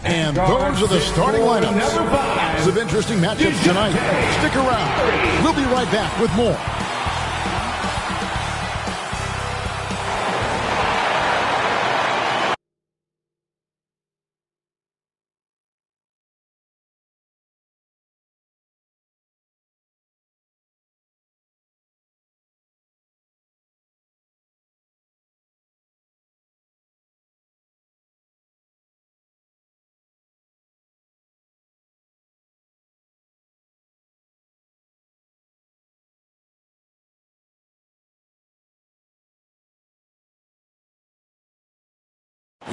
And those are the starting lineups. Some interesting matchups tonight. Stick around. We'll be right back with more.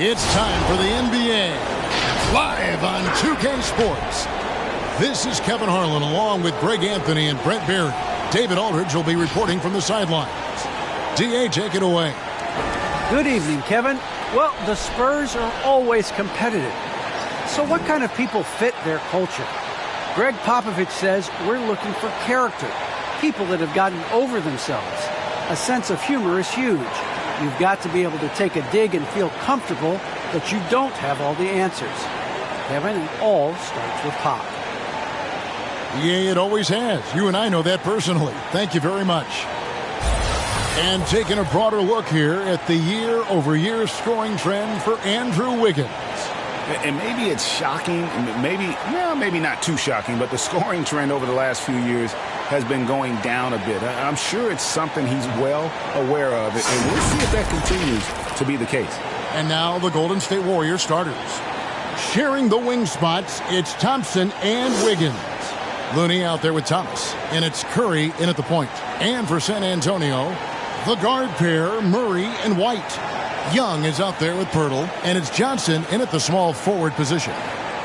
It's time for the NBA, live on 2K Sports. This is Kevin Harlan along with Greg Anthony and Brent Barry. David Aldridge will be reporting from the sidelines. DA, take it away. Good evening, Kevin. Well, the Spurs are always competitive. So what kind of people fit their culture? Greg Popovich says we're looking for character, people that have gotten over themselves. A sense of humor is huge. You've got to be able to take a dig and feel comfortable that you don't have all the answers. Kevin, it all starts with Pop. Yeah, it always has. You and I know that personally. Thank you very much. And taking a broader look here at the year-over-year scoring trend for Andrew Wiggins. And maybe it's shocking, maybe not too shocking, but the scoring trend over the last few years has been going down a bit. I'm sure it's something he's well aware of, and we'll see if that continues to be the case. And now the Golden State Warriors starters. Sharing the wing spots, it's Thompson and Wiggins. Looney out there with Thomas, and it's Curry in at the point. And for San Antonio, the guard pair, Murray and White. Young is out there with Pirtle, and it's Johnson in at the small forward position.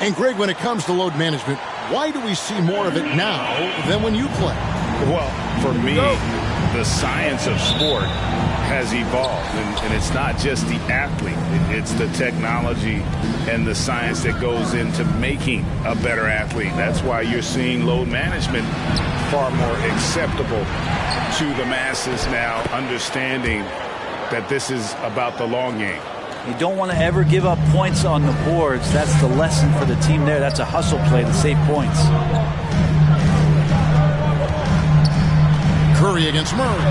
And Greg, when it comes to load management, why do we see more of it now than when you play? Well, for me, the science of sport has evolved, and it's not just the athlete. It's the technology and the science that goes into making a better athlete. That's why you're seeing load management far more acceptable to the masses now, understanding that this is about the long game. You don't want to ever give up points on the boards. That's the lesson for the team there. That's a hustle play to save points. Curry against Murray.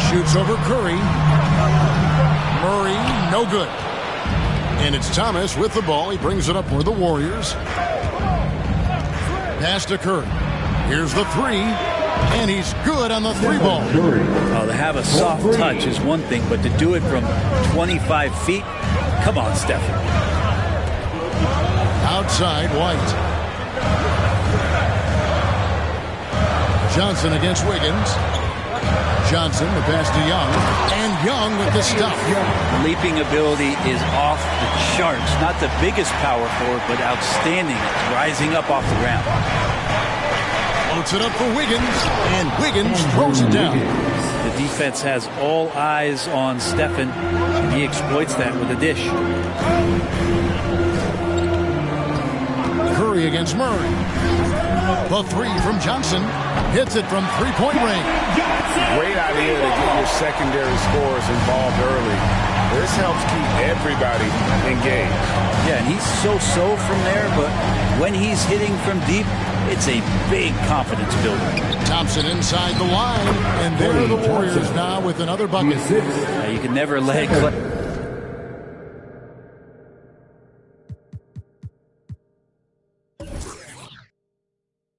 Shoots over Curry. Murray, no good. And it's Thomas with the ball. He brings it up for the Warriors. Pass to Curry. Here's the three. And he's good on the three ball. Oh, to have a soft touch is one thing, but to do it from 25 feet, come on, Stephen. Outside, White. Johnson against Wiggins. Johnson, the pass to Young. And Young with the stuff. Leaping ability is off the charts. Not the biggest power forward, but outstanding. Rising up off the ground. Floats it up for Wiggins, and Wiggins throws it down. The defense has all eyes on Stephen, and he exploits that with a dish. Curry against Murray. The three from Johnson. Hits it from three-point range. Great idea to get your secondary scorers involved early. This helps keep everybody engaged. Yeah, and he's so-so from there, but when he's hitting from deep, it's a big confidence builder. Thompson inside the line, and there are the Warriors now with another bucket. You can never let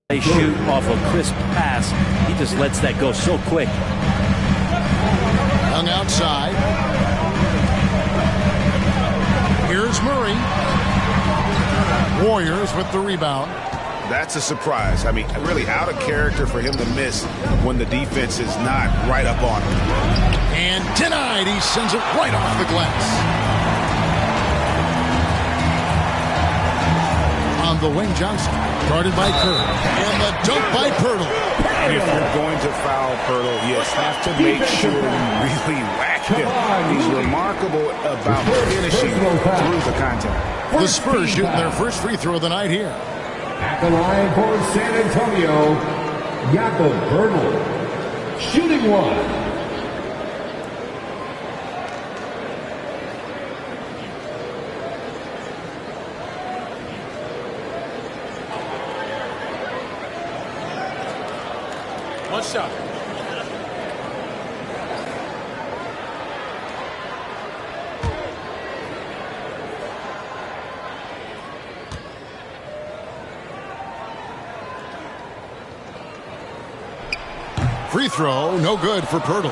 They shoot off a crisp pass. He just lets that go so quick. Young outside. Here's Murray. Warriors with the rebound. That's a surprise. I mean, really out of character for him to miss when the defense is not right up on him. And denied. He sends it right off the glass. On the wing, Johnson. Guarded by Curry. And the dunk by Pirtle. And if you're going to foul Pirtle, you have to make sure you really whack him. He's remarkable about finishing through the contact. The Spurs shooting their first free throw of the night here. At the line for San Antonio, Jakob Poeltl, shooting one. One shot. Free throw, no good for Pirtle.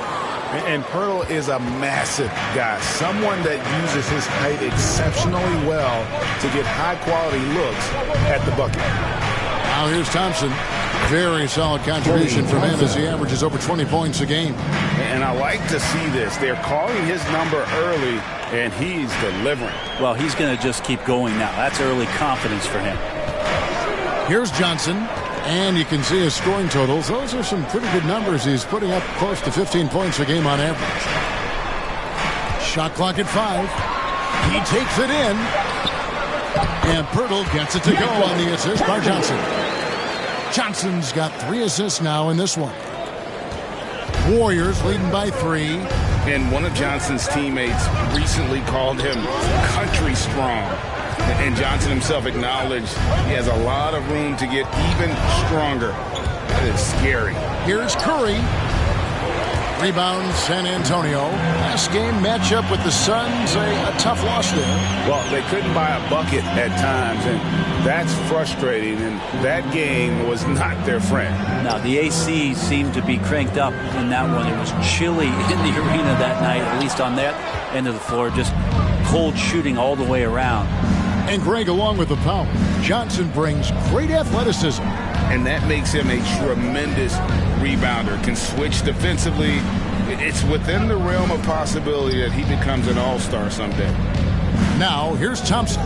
And Pirtle is a massive guy, someone that uses his height exceptionally well to get high-quality looks at the bucket. Now here's Thompson. Very solid contribution from him as he averages over 20 points a game. And I like to see this. They're calling his number early, and he's delivering. Well, he's going to just keep going now. That's early confidence for him. Here's Johnson. And you can see his scoring totals. Those are some pretty good numbers. He's putting up close to 15 points a game on average. Shot clock at 5. He takes it in. And Pirtle gets it to go on the assist by Johnson. Johnson's got 3 assists now in this one. Warriors leading by 3. And one of Johnson's teammates recently called him country strong. And Johnson himself acknowledged he has a lot of room to get even stronger. That is scary. Here's Curry. Rebound San Antonio. Last game matchup with the Suns, a tough loss there. Well, they couldn't buy a bucket at times, and that's frustrating. And that game was not their friend. Now, the AC seemed to be cranked up in that one. It was chilly in the arena that night, at least on that end of the floor. Just cold shooting all the way around. And Greg, along with the power, Johnson brings great athleticism. And that makes him a tremendous rebounder. Can switch defensively. It's within the realm of possibility that he becomes an all-star someday. Now, here's Thompson.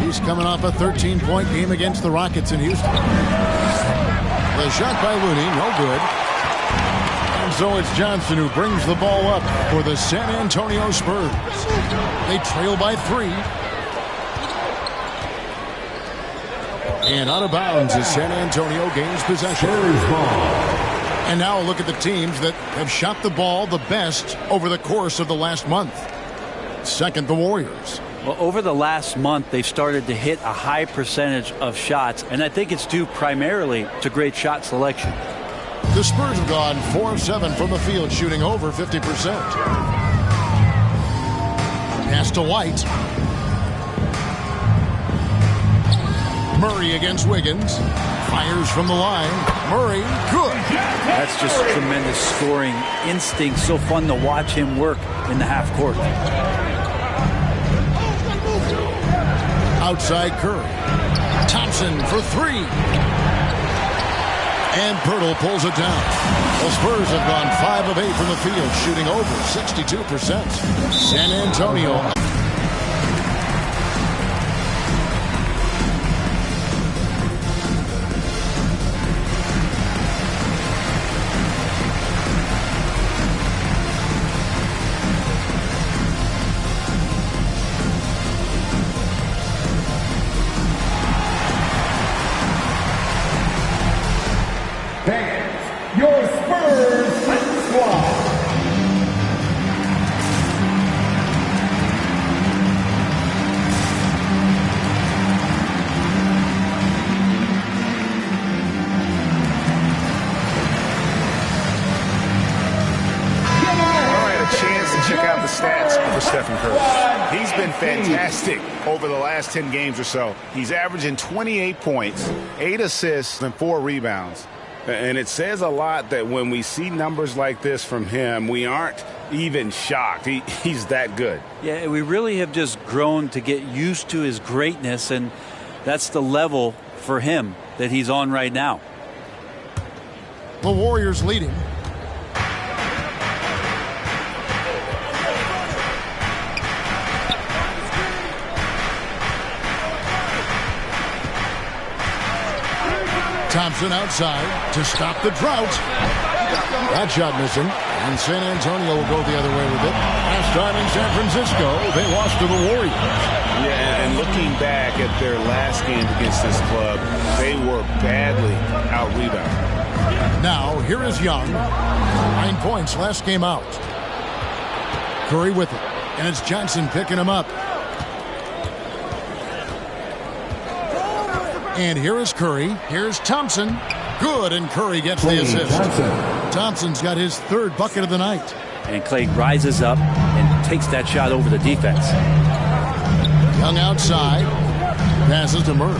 He's coming off a 13-point game against the Rockets in Houston. The shot by Looney, no good. And so it's Johnson who brings the ball up for the San Antonio Spurs. They trail by 3. And out of bounds as San Antonio gains possession. And now look at the teams that have shot the ball the best over the course of the last month. Second, the Warriors. Well, over the last month, they've started to hit a high percentage of shots, and I think it's due primarily to great shot selection. The Spurs have gone 4 of 7 from the field, shooting over 50%. Pass to White. Murray against Wiggins. Fires from the line. Murray, good. That's just tremendous scoring instinct. So fun to watch him work in the half court. Outside Curry. Thompson for 3. And Pirtle pulls it down. The Spurs have gone 5 of 8 from the field, shooting over 62%. San Antonio. Your Spurs squad. Check out the stats for Stephen Curry. He's been fantastic over the last 10 games or so. He's averaging 28 points, 8 assists, and 4 rebounds. And it says a lot that when we see numbers like this from him, we aren't even shocked. He's that good. Yeah, we really have just grown to get used to his greatness, and that's the level for him that he's on right now. The Warriors leading. Thompson outside to stop the drought. That shot missing. And San Antonio will go the other way with it. Last time in San Francisco, they lost to the Warriors. Yeah, and looking back at their last game against this club, they were badly out-rebounded. Now, here is Young. 9 points last game out. Curry with it. And it's Johnson picking him up. And here is Curry. Here's Thompson. Good, and Curry gets the assist. Thompson's got his third bucket of the night. And Clay rises up and takes that shot over the defense. Young outside. Passes to Murray.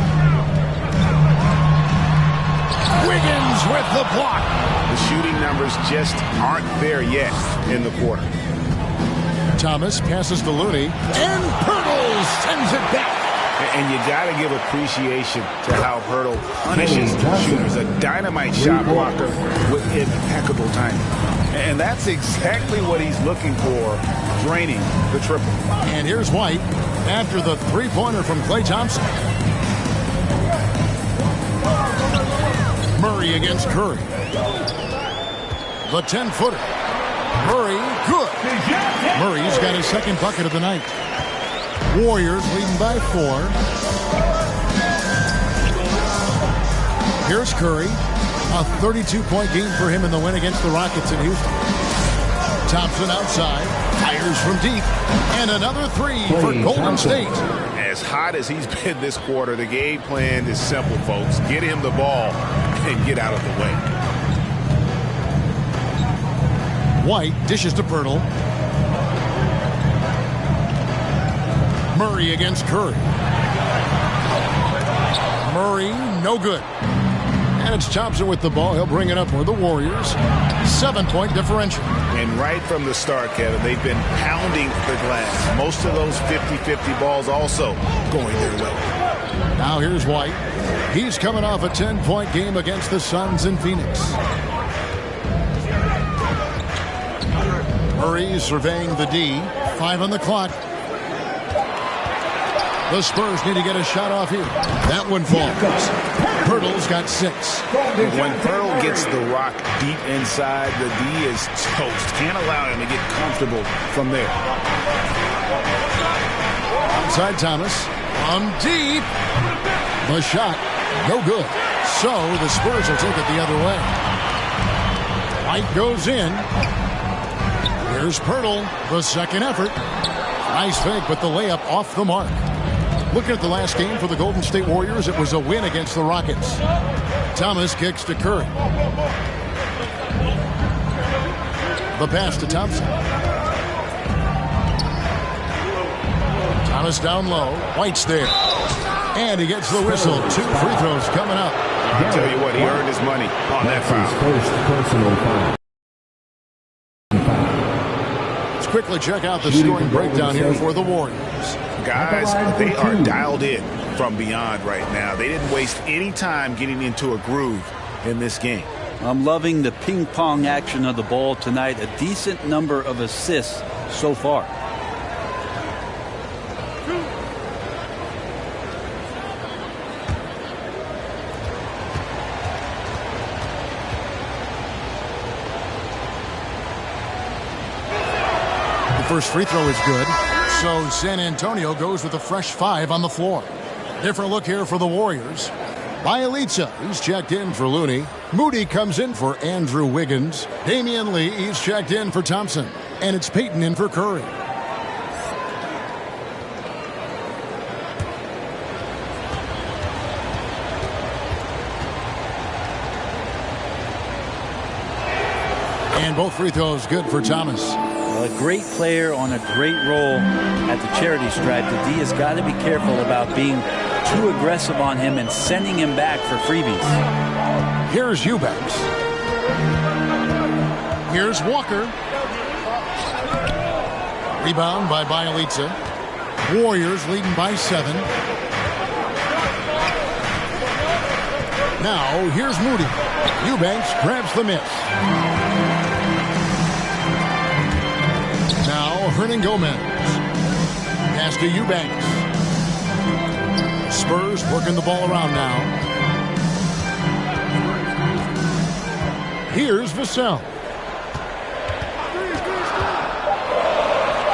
Wiggins with the block. The shooting numbers just aren't there yet in the quarter. Thomas passes to Looney. And Pirtle sends it back. And you got to give appreciation to how Pirtle punishes shooters. A dynamite shot blocker with impeccable timing. And that's exactly what he's looking for, draining the triple. And here's White after the three-pointer from Klay Thompson. Murray against Curry. The 10-footer. Murray, good. Murray's got his second bucket of the night. Warriors leading by 4. Here's Curry. A 32-point game for him in the win against the Rockets in Houston. Thompson outside. Fires from deep. And another three for Golden State. As hot as he's been this quarter, the game plan is simple, folks. Get him the ball and get out of the way. White dishes to Pirtle. Murray against Curry. Murray, no good. And it's Thompson with the ball. He'll bring it up for the Warriors. 7-point differential. And right from the start, Kevin, they've been pounding the glass. Most of those 50-50 balls also going their way. Now here's White. He's coming off a 10-point game against the Suns in Phoenix. Murray surveying the D. 5 on the clock. The Spurs need to get a shot off here. That one falls. Pirtle's got 6. When Pirtle gets the rock deep inside, the D is toast. Can't allow him to get comfortable from there. Outside Thomas. From deep. The shot. No good. So the Spurs will take it the other way. White goes in. Here's Pirtle. The second effort. Nice fake, but the layup off the mark. Looking at the last game for the Golden State Warriors, it was a win against the Rockets. Thomas kicks to Curry. The pass to Thompson. Thomas down low. White's there. And he gets the whistle. 2 free throws coming up. I'll tell you what, he earned his money on that foul. First personal foul. Let's quickly check out the scoring breakdown here for the Warriors. Guys, they are dialed in from beyond right now. They didn't waste any time getting into a groove in this game. I'm loving the ping-pong action of the ball tonight. A decent number of assists so far. The first free throw is good. So San Antonio goes with a fresh 5 on the floor. Different look here for the Warriors. Bielitsa, he's checked in for Looney. Moody comes in for Andrew Wiggins. Damian Lee, he's checked in for Thompson. And it's Payton in for Curry. And both free throws good for Thomas. A great player on a great role at the charity stripe. The D has got to be careful about being too aggressive on him and sending him back for freebies. Here's Eubanks. Here's Walker. Rebound by Bielitsa. Warriors leading by 7. Now here's Moody. Eubanks grabs the miss. Now Hernan Gomez. Pass to Eubanks. Spurs working the ball around now. Here's Vassell.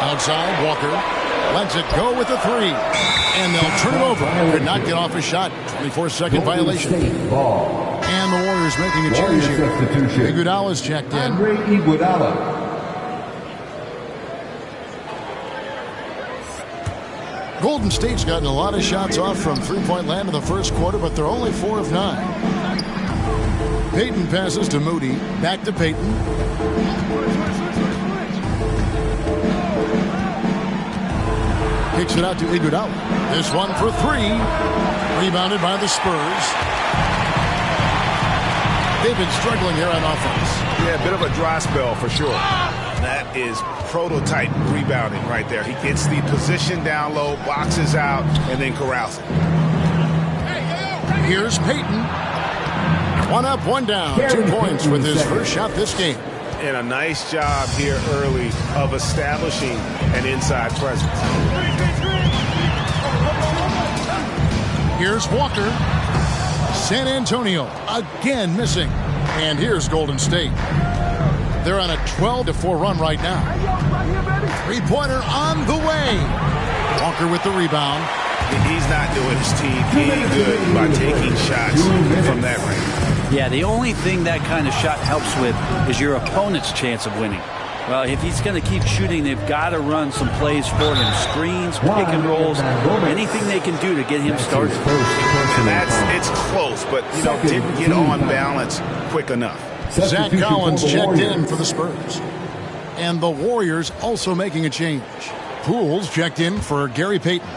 Outside, Walker lets it go with a 3. And they'll turn it over. Could not get off a shot. 24-second violation. And the Warriors making a change here. Iguodala's checked in. Iguodala. Golden State's gotten a lot of shots off from three-point land in the first quarter, but they're only 4 of 9. Payton passes to Moody. Back to Payton. Kicks it out to Iguodala. This one for three. Rebounded by the Spurs. They've been struggling here on offense. Yeah, a bit of a dry spell for sure. That is prototype rebounding right there. He gets the position down low, boxes out, and then corrals it. Here's Payton. One up, one down. 2 points with his first shot this game. And a nice job here early of establishing an inside presence. Here's Walker. San Antonio again missing. And here's Golden State. They're on a 12-4 run right now. Three-pointer on the way. Walker with the rebound. He's not doing his team any good by taking shots from that range. Yeah, the only thing that kind of shot helps with is your opponent's chance of winning. Well, if he's going to keep shooting, they've got to run some plays for him. Screens, pick and rolls, anything they can do to get him started. And it's close, but, didn't get on balance quick enough. Zach Collins checked in for the Spurs. And the Warriors also making a change. Pools checked in for Gary Payton.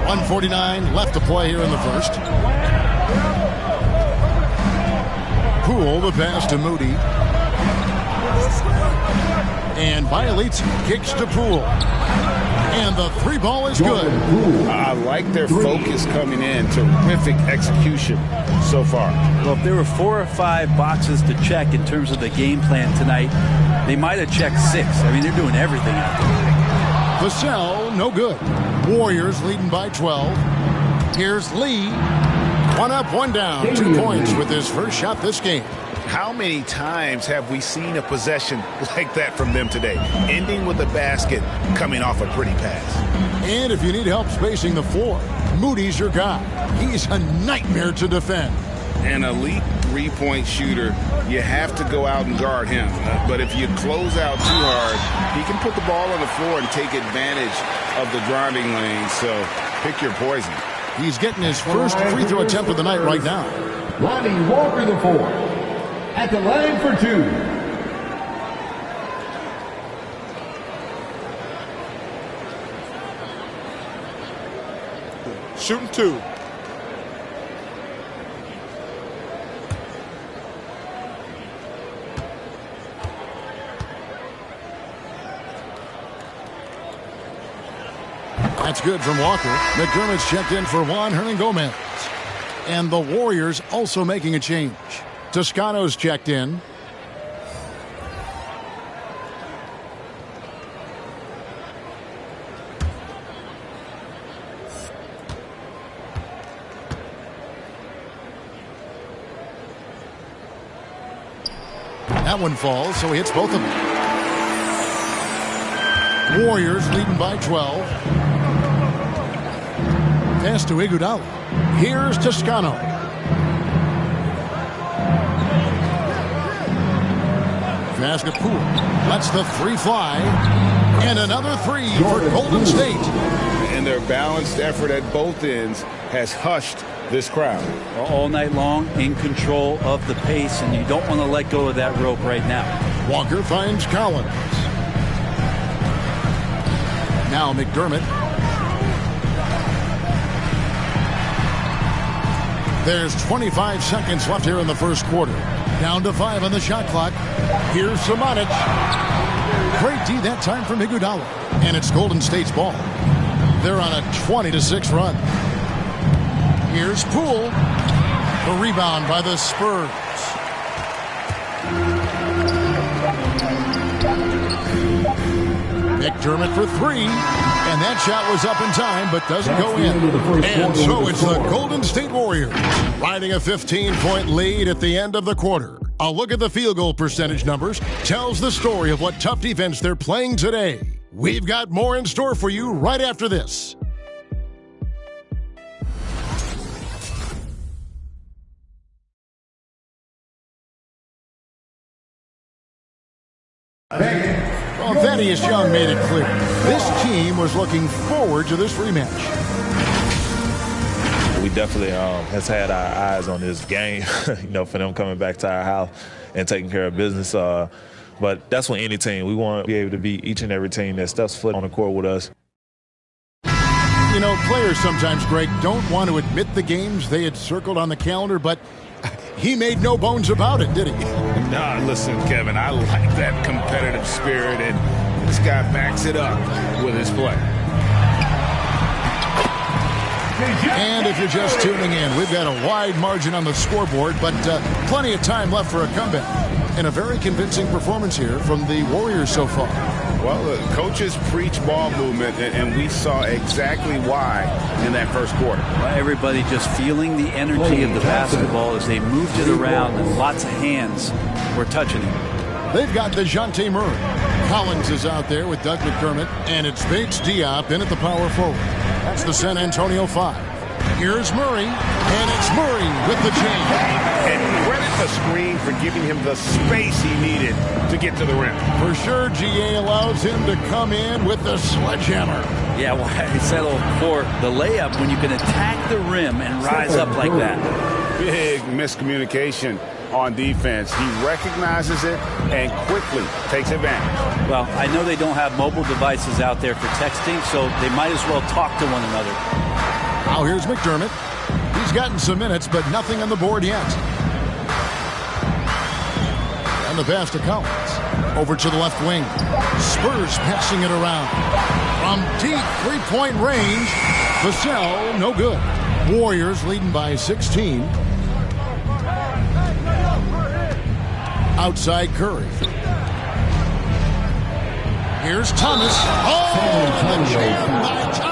.149 left to play here in the first. Poole the pass to Moody. And violates, kicks to Poole. And the three ball is good. I like their focus coming in. Terrific execution so far. Well, if there were 4 or 5 boxes to check in terms of the game plan tonight, they might have checked 6. I mean, they're doing everything out there. Vassell, no good. Warriors leading by 12. Here's Lee. One up, one down. 2 points with his first shot this game. How many times have we seen a possession like that from them today? Ending with a basket, coming off a pretty pass. And if you need help spacing the floor, Moody's your guy. He's a nightmare to defend. An elite three-point shooter, you have to go out and guard him. But if you close out too hard, he can put the ball on the floor and take advantage of the driving lane. So pick your poison. He's getting his first free throw attempt of the night right now. Lonnie Walker the fourth. At the line for 2. Shooting 2. That's good from Walker. McDermott's checked in for Juan Hernangomez. And the Warriors also making a change. Toscano's checked in. That one falls, so he hits both of them. Warriors leading by 12. Pass to Iguodala. Here's Toscano. Pass to Poole. Lets the three fly. And another three for Golden State. And their balanced effort at both ends has hushed this crowd. All night long, in control of the pace, and you don't want to let go of that rope right now. Walker finds Collins. Now McDermott. There's 25 seconds left here in the first quarter. Down to 5 on the shot clock. Here's Samanic. Great D that time from Iguodala. And it's Golden State's ball. They're on a 20-6 run. Here's Poole. The rebound by the Spurs. McDermott for 3. And that shot was up in time, but doesn't go in. And so it's the Golden State Warriors riding a 15-point lead at the end of the quarter. A look at the field goal percentage numbers tells the story of what tough defense they're playing today. We've got more in store for you right after this. Well, Thaddeus Young made it clear. This team was looking forward to this rematch. We definitely has had our eyes on this game, you know, for them coming back to our house and taking care of business. But that's with any team. We want to be able to beat each and every team that steps foot on the court with us. You know, players sometimes, Greg, don't want to admit the games they had circled on the calendar, but he made no bones about it, did he? No, listen, Kevin, I like that competitive spirit, and this guy backs it up with his play. And if you're just tuning in, we've got a wide margin on the scoreboard, but plenty of time left for a comeback. And a very convincing performance here from the Warriors so far. Well, the coaches preach ball movement, and we saw exactly why in that first quarter. Well, everybody just feeling the energy of the basketball as they moved it around, and lots of hands were touching it. They've got DeJounte Murray. Collins is out there with Doug McDermott, and it's Bates Diop in at the power forward. That's the San Antonio 5. Here's Murray, and it's Murray with the chain. And credit the screen for giving him the space he needed to get to the rim. For sure, GA allows him to come in with the sledgehammer. Yeah, well, I settled for the layup when you can attack the rim and rise up like that. Big miscommunication on defense. He recognizes it and quickly takes advantage. Well, I know they don't have mobile devices out there for texting, so they might as well talk to one another. Now here's McDermott. He's gotten some minutes, but nothing on the board yet. And the pass to Collins. Over to the left wing. Spurs passing it around. From deep three-point range. Vassell, no good. Warriors leading by 16. Outside Curry. Here's Thomas. Oh, and the jam by Thomas.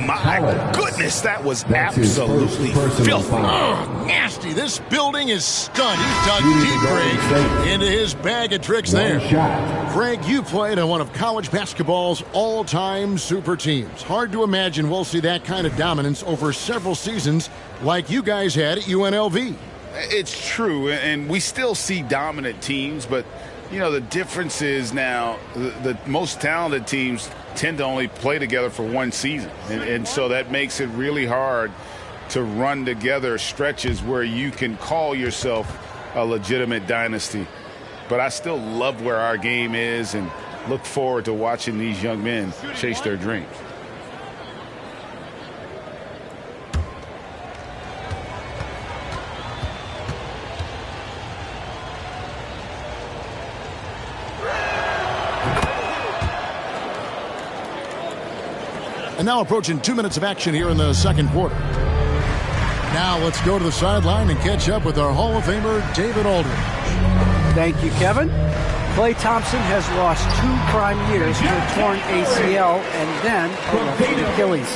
My goodness, that was absolutely filthy. Oh, nasty. This building is stunned. He dug deep, Greg, into his bag of tricks there. Greg, you played on one of college basketball's all-time super teams. Hard to imagine we'll see that kind of dominance over several seasons like you guys had at UNLV. It's true, and we still see dominant teams, but you know, the difference is now the most talented teams tend to only play together for one season. And so that makes it really hard to run together stretches where you can call yourself a legitimate dynasty. But I still love where our game is and look forward to watching these young men chase their dreams. And now approaching 2 minutes of action here in the second quarter. Now let's go to the sideline and catch up with our Hall of Famer, David Aldridge. Thank you, Kevin. Klay Thompson has lost 2 prime years to a torn ACL and then a ruptured Achilles.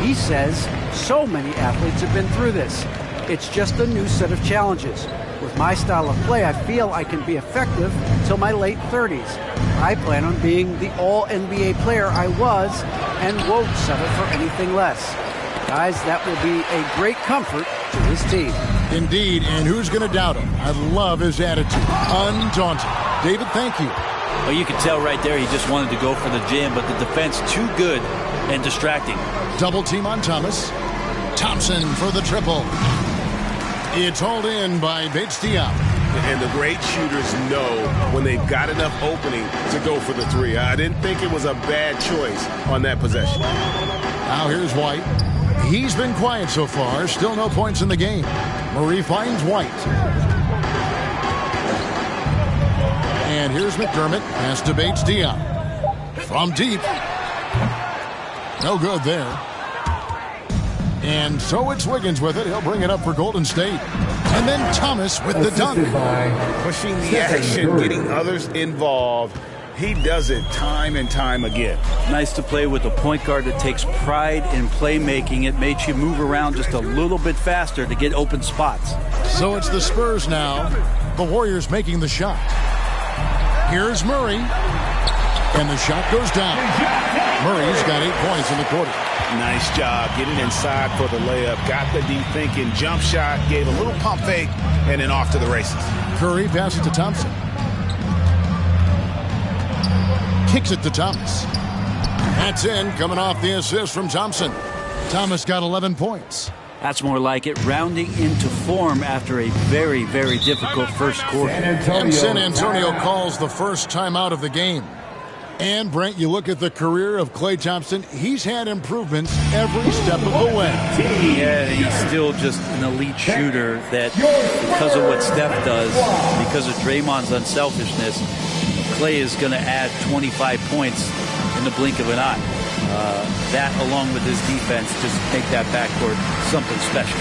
He says so many athletes have been through this. It's just a new set of challenges. With my style of play, I feel I can be effective until my late 30s. I plan on being the all-NBA player I was and won't settle for anything less. Guys, that will be a great comfort to his team. Indeed, and who's going to doubt him? I love his attitude. Undaunted. David, thank you. Well, you can tell right there he just wanted to go for the jam, but the defense too good and distracting. Double team on Thomas. Thompson for the triple. It's hauled in by Bates Diop. And the great shooters know when they've got enough opening to go for the three. I didn't think it was a bad choice on that possession. Now here's White. He's been quiet so far. Still no points in the game. Murray finds White. And here's McDermott. Pass to Bates Diop. From deep. No good there. And so it's Wiggins with it. He'll bring it up for Golden State. And then Thomas with the dunk. Pushing the action, getting others involved. He does it time and time again. Nice to play with a point guard that takes pride in playmaking. It makes you move around just a little bit faster to get open spots. So it's the Spurs now. The Warriors making the shot. Here's Murray. And the shot goes down. Murray's got 8 points in the quarter. Nice job getting inside for the layup. Got the deep thinking jump shot. Gave a little pump fake. And then off to the races. Curry passes to Thompson. Kicks it to Thomas. That's in, coming off the assist from Thompson. Thomas got 11 points. That's more like it, rounding into form after a very, very difficult first quarter. And San Antonio calls the first timeout of the game. And, Brent, you look at the career of Klay Thompson, he's had improvements every step of the way. Yeah, he's still just an elite shooter that, because of what Steph does, because of Draymond's unselfishness, Klay is going to add 25 points in the blink of an eye. That, along with his defense, just make that backcourt something special.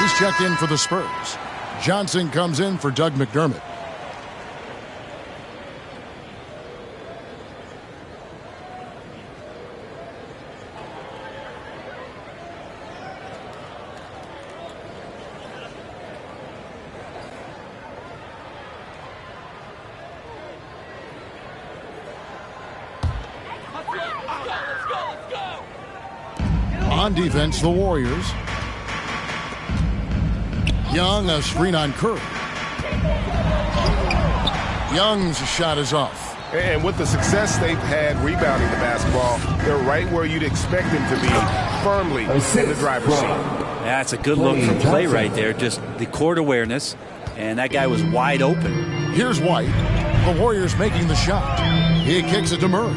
He's checked in for the Spurs. Johnson comes in for Doug McDermott. On defense, the Warriors. Young, a screen on Curry. Young's shot is off. And with the success they've had rebounding the basketball, they're right where you'd expect them to be, firmly in the driver's seat. That's a good look from Klay right there. Just the court awareness, and that guy was wide open. Here's White. The Warriors making the shot. He kicks it to Murray.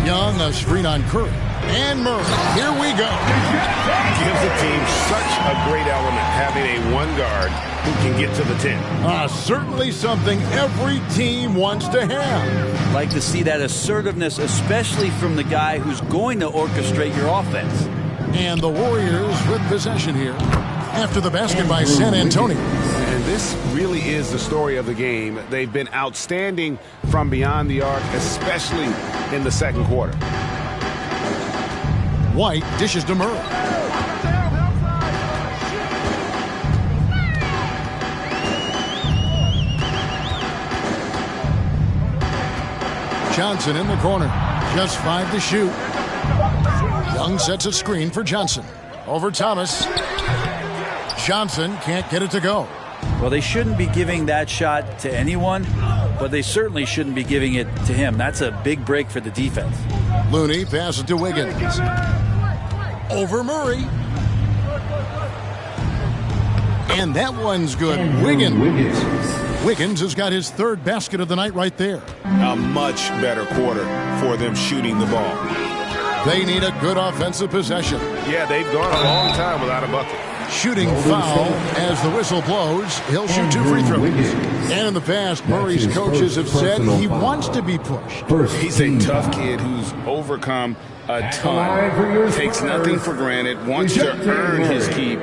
Young, a screen on Curry. And Murray, here we go. Gives the team such a great element, having a one guard who can get to the 10. Certainly something every team wants to have. Like to see that assertiveness, especially from the guy who's going to orchestrate your offense. And the Warriors with possession here after the basket by San Antonio. And this really is the story of the game. They've been outstanding from beyond the arc, especially in the second quarter. White dishes to Murray. Johnson in the corner. Just 5 to shoot. Young sets a screen for Johnson. Over Thomas. Johnson can't get it to go. Well, they shouldn't be giving that shot to anyone, but they certainly shouldn't be giving it to him. That's a big break for the defense. Looney passes to Wiggins. Over Murray. And that one's good. Wiggins has got his third basket of the night right there. A much better quarter for them shooting the ball. They need a good offensive possession. Yeah, they've gone a long time without a bucket. Shooting foul as the whistle blows. He'll shoot 2 free throws. And in the past, Murray's coaches have said he wants to be pushed. He's a tough kid who's overcome a ton. Takes nothing for granted. Wants to earn his keep.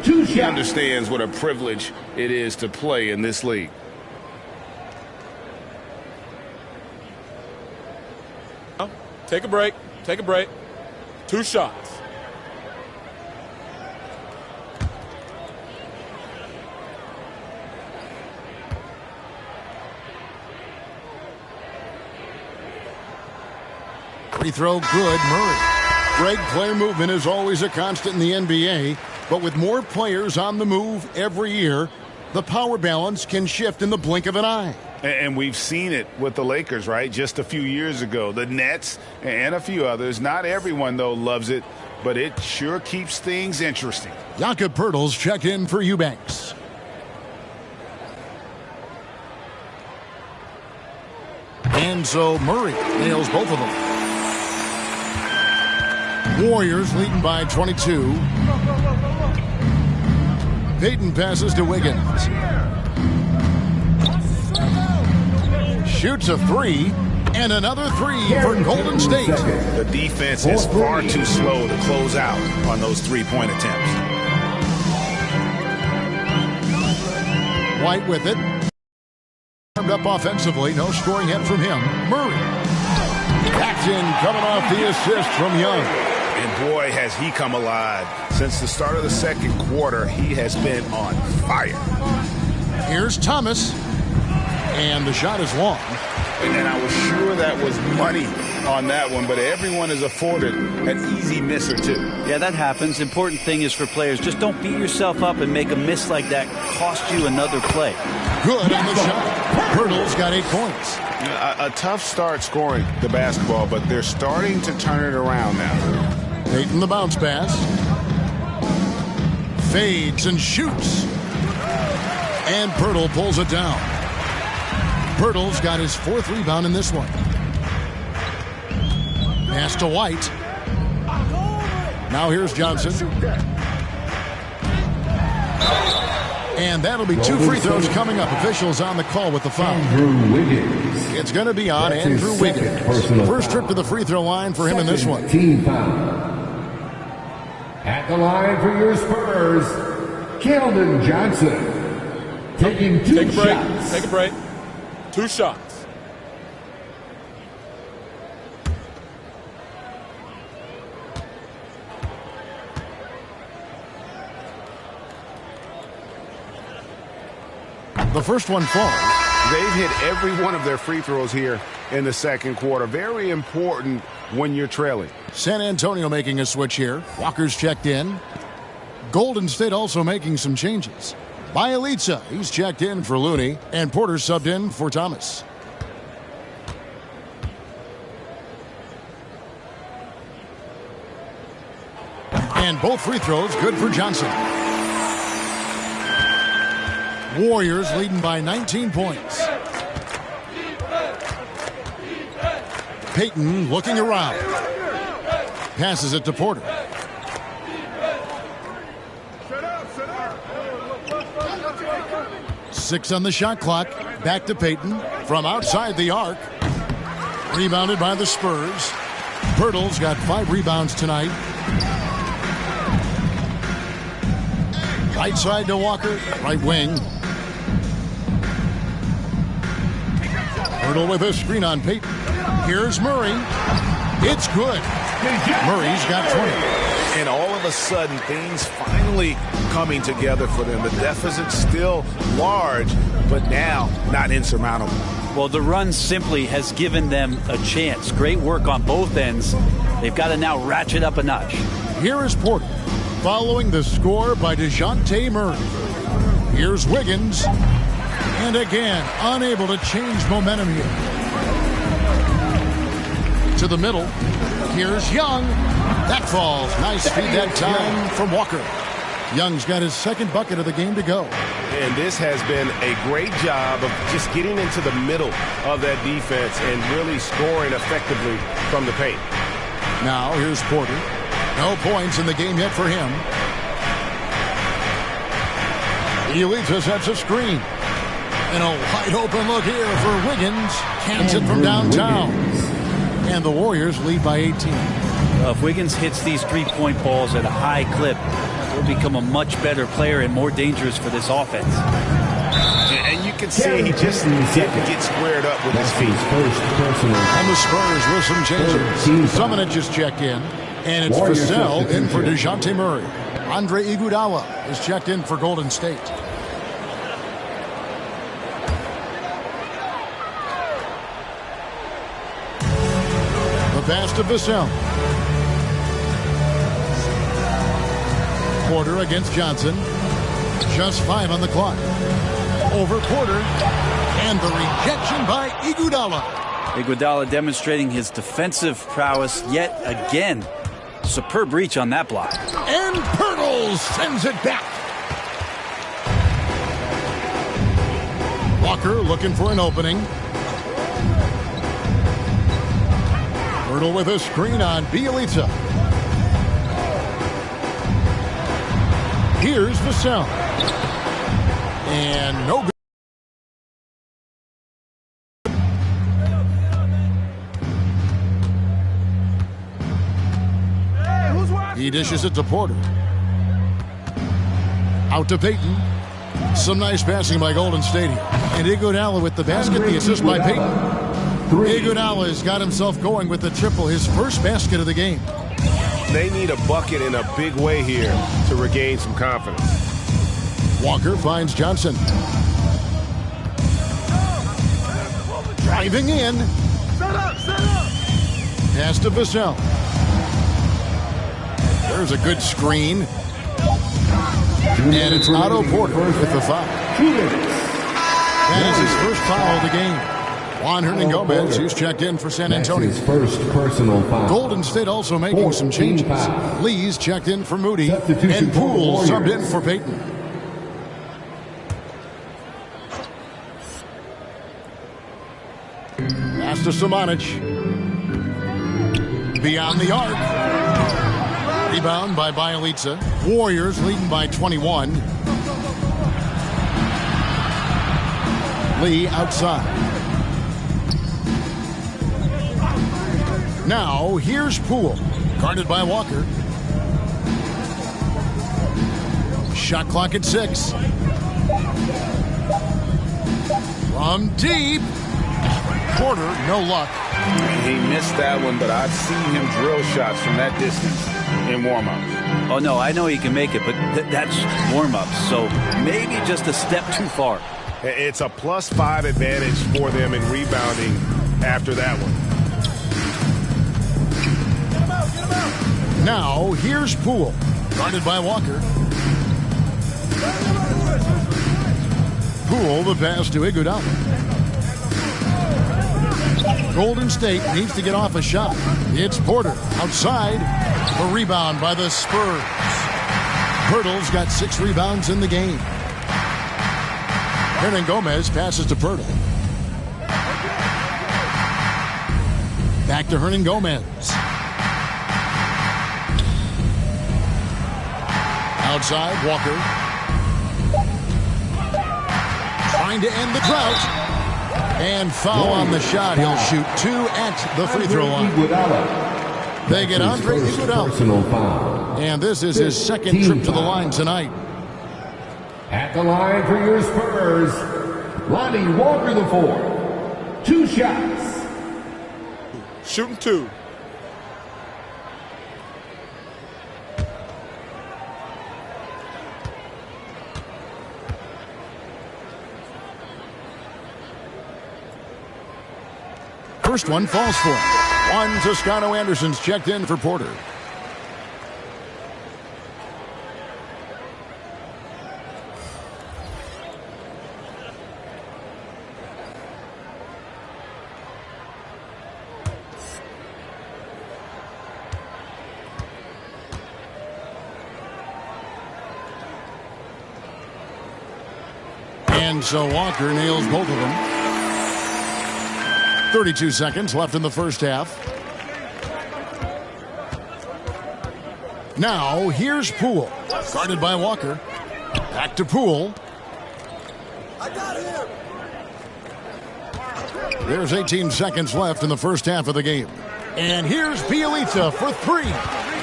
He understands what a privilege it is to play in this league. Take a break. Take a break. 2 shots. Free throw good, Murray. Greg, player movement is always a constant in the NBA, but with more players on the move every year, the power balance can shift in the blink of an eye. And we've seen it with the Lakers, right? Just a few years ago. The Nets and a few others. Not everyone, though, loves it, but it sure keeps things interesting. Jakob Poeltl's checked in for Eubanks. and so Murray nails both of them. Warriors leading by 22. Payton passes to Wiggins. Shoots a three, and another three for Golden State. The defense is far too slow to close out on those three-point attempts. White with it. Armed up offensively, no scoring yet from him. Murray. Backed in, coming off the assist from Young. And boy, has he come alive. Since the start of the second quarter, he has been on fire. Here's Thomas. And the shot is long. And I was sure that was money on that one, but everyone is afforded an easy miss or two. Yeah, that happens. Important thing is for players, just don't beat yourself up and make a miss like that cost you another play. Good on the shot. Pirtle's got 8 points. A tough start scoring the basketball, but they're starting to turn it around now. Payton the bounce pass. Fades and shoots. And Pirtle pulls it down. Pirtle's got his 4th rebound in this one. Pass to White. Now here's Johnson. And that'll be 2 free throws coming up. Officials on the call with the foul. Andrew Wiggins. It's going to be on That's Andrew his Wiggins. First trip to the free throw line for him in this one. Team foul. At the line for your Spurs, Keldon Johnson. Taking 2 Take a break. shots. Take a break. 2 shots. The first one falls. They've hit every one of their free throws here in the second quarter. Very important when you're trailing. San Antonio making a switch here. Walker's checked in. Golden State also making some changes. Bielitsa, he's checked in for Looney, and Porter subbed in for Thomas. And both free throws good for Johnson. Warriors leading by 19 points. Payton looking around. Passes it to Porter. Six on the shot clock. Back to Payton from outside the arc. Rebounded by the Spurs. Pirtle's got 5 rebounds tonight. Right side to Walker. Right wing. Pirtle with a screen on Payton. Here's Murray. It's good. Murray's got 20. And all of a sudden, things finally coming together for them. The deficit's still large, but now not insurmountable. Well, the run simply has given them a chance. Great work on both ends. They've got to now ratchet up a notch. Here is Porter, following the score by DeJounte Murray. Here's Wiggins. And again, unable to change momentum here. To the middle. Here's Young. That falls. Nice feed that time from Walker. Young's got his 2nd bucket of the game to go. And this has been a great job of just getting into the middle of that defense and really scoring effectively from the paint. Now here's Porter. No points in the game yet for him. Elita sets a screen. And a wide open look here for Wiggins. Cans it from downtown. And the Warriors lead by 18. If Wiggins hits these 3-point balls at a high clip, he'll become a much better player and more dangerous for this offense. And you can see he just didn't get squared up with his feet. And the Spurs with some changes. Summonich just checked in. And it's Vassell in for DeJounte Murray. Andre Iguodala is checked in for Golden State. Pass to Vassell. Porter against Johnson. Just 5 on the clock. Over Porter. And the rejection by Iguodala. Iguodala demonstrating his defensive prowess yet again. Superb reach on that block. And Pirtle sends it back. Walker looking for an opening. Hurdle with a screen on Bielitsa. Here's Vassell. And no good. He dishes it to Porter. Out to Payton. Some nice passing by Golden State here. And Iguodala with the basket, the assist by Payton. Iguodala has got himself going with the triple, his first basket of the game. They need a bucket in a big way here to regain some confidence. Walker finds Johnson. Driving in. Set up! Pass to Vassell. There's a good screen. And it's Otto Porter with the foul. That is his first foul of the game. Juan Hernangomez, who's checked in for San Antonio. His first personal foul. Golden State also making some changes. Lee's checked in for Moody. And Poole subbed in for Payton. Pass to Samanic. Beyond the arc. Rebound by Bielitsa. Warriors leading by 21. Lee outside. Now, here's Poole. Guarded by Walker. Shot clock at 6. From deep. Porter, no luck. He missed that one, but I've seen him drill shots from that distance in warm-ups. Oh, no, I know he can make it, but that's warm-ups, so maybe just a step too far. It's a +5 advantage for them in rebounding after that one. Now, here's Poole. Guarded by Walker. Poole, the pass to Iguodala. Golden State needs to get off a shot. It's Porter outside. The rebound by the Spurs. Pirtle's got 6 rebounds in the game. Hernangomez passes to Pirtle. Back to Hernangomez. Outside, Walker. Trying to end the drought. And foul on the shot. He'll shoot 2 at the free throw line. They get Andre Iguodala. And this is his second trip to the line tonight. At the line for your Spurs, Lonnie Walker the 4. 2 shots. Shooting 2. First one falls for him. Juan Toscano Anderson's checked in for Porter. And so Walker nails both of them. 32 seconds left in the first half. Now, here's Poole. Guarded by Walker. Back to Poole. I got him. There's 18 seconds left in the first half of the game. And here's Bielitsa for 3.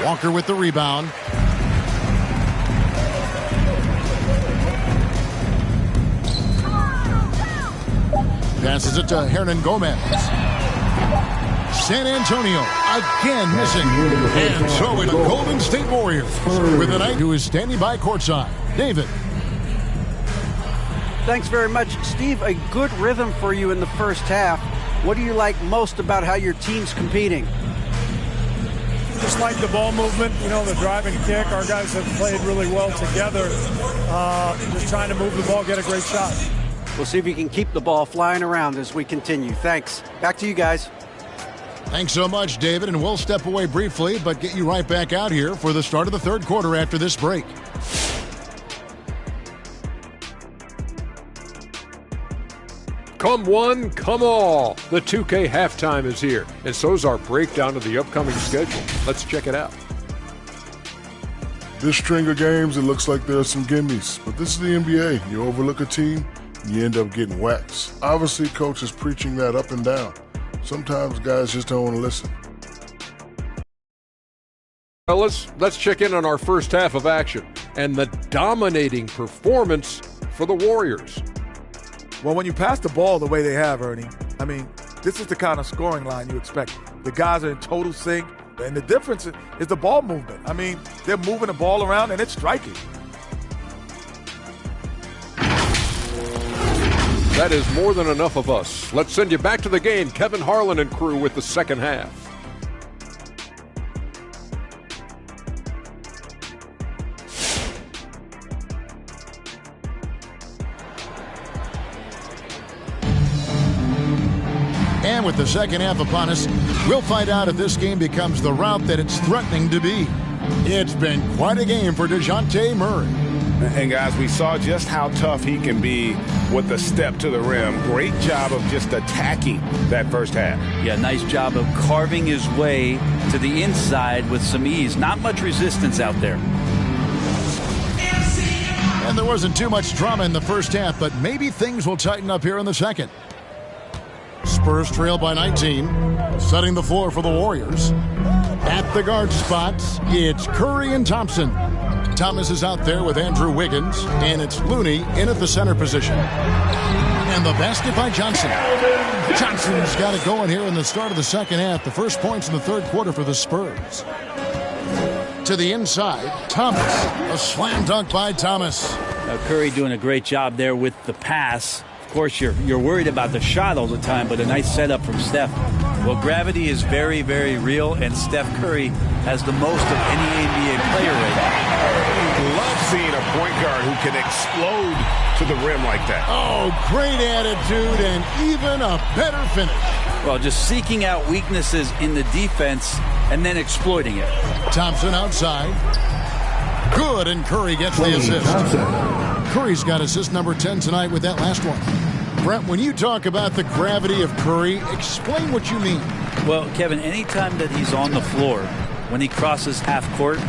Walker with the rebound. Passes it to Hernangomez. San Antonio again missing. And so it's the Golden State Warriors with a night who is standing by courtside. David. Thanks very much, Steve. A good rhythm for you in the first half. What do you like most about how your team's competing? Just like the ball movement, you know, the drive and kick. Our guys have played really well together. Just trying to move the ball, get a great shot. We'll see if you can keep the ball flying around as we continue. Thanks. Back to you guys. Thanks so much, David, and we'll step away briefly, but get you right back out here for the start of the third quarter after this break. Come one, come all. The 2K halftime is here, and so's our breakdown of the upcoming schedule. Let's check it out. This string of games, it looks like there are some gimmies, but this is the NBA. You overlook a team, and you end up getting waxed. Obviously, coach is preaching that up and down. Sometimes guys just don't want to listen. Fellas, let's check in on our first half of action and the dominating performance for the Warriors. Well, when you pass the ball the way they have, Ernie, I mean, this is the kind of scoring line you expect. The guys are in total sync, and the difference is the ball movement. I mean, they're moving the ball around, and it's striking. That is more than enough of us. Let's send you back to the game, Kevin Harlan and crew with the second half. And with the second half upon us, we'll find out if this game becomes the route that it's threatening to be. It's been quite a game for DeJounte Murray. And guys, we saw just how tough he can be with the step to the rim. Great job of just attacking that first half. Yeah, nice job of carving his way to the inside with some ease. Not much resistance out there. And there wasn't too much drama in the first half, but maybe things will tighten up here in the second. Spurs trail by 19, setting the floor for the Warriors. At the guard spots, it's Curry and Thompson. Thomas is out there with Andrew Wiggins, and it's Looney in at the center position. And the basket by Johnson. Johnson's got it going here in the start of the second half. The first points in the third quarter for the Spurs. To the inside, Thomas. A slam dunk by Thomas. Now Curry doing a great job there with the pass. Of course, you're worried about the shot all the time, but a nice setup from Steph. Well, gravity is very, very real, and Steph Curry has the most of any NBA player right now. Love seeing a point guard who can explode to the rim like that. Oh, great attitude and even a better finish. Well, just seeking out weaknesses in the defense and then exploiting it. Thompson outside. Good, and Curry gets the assist. Curry's got assist number 10 tonight with that last one. Brent, when you talk about the gravity of Curry, explain what you mean. Well, Kevin, anytime that he's on the floor, when he crosses half court,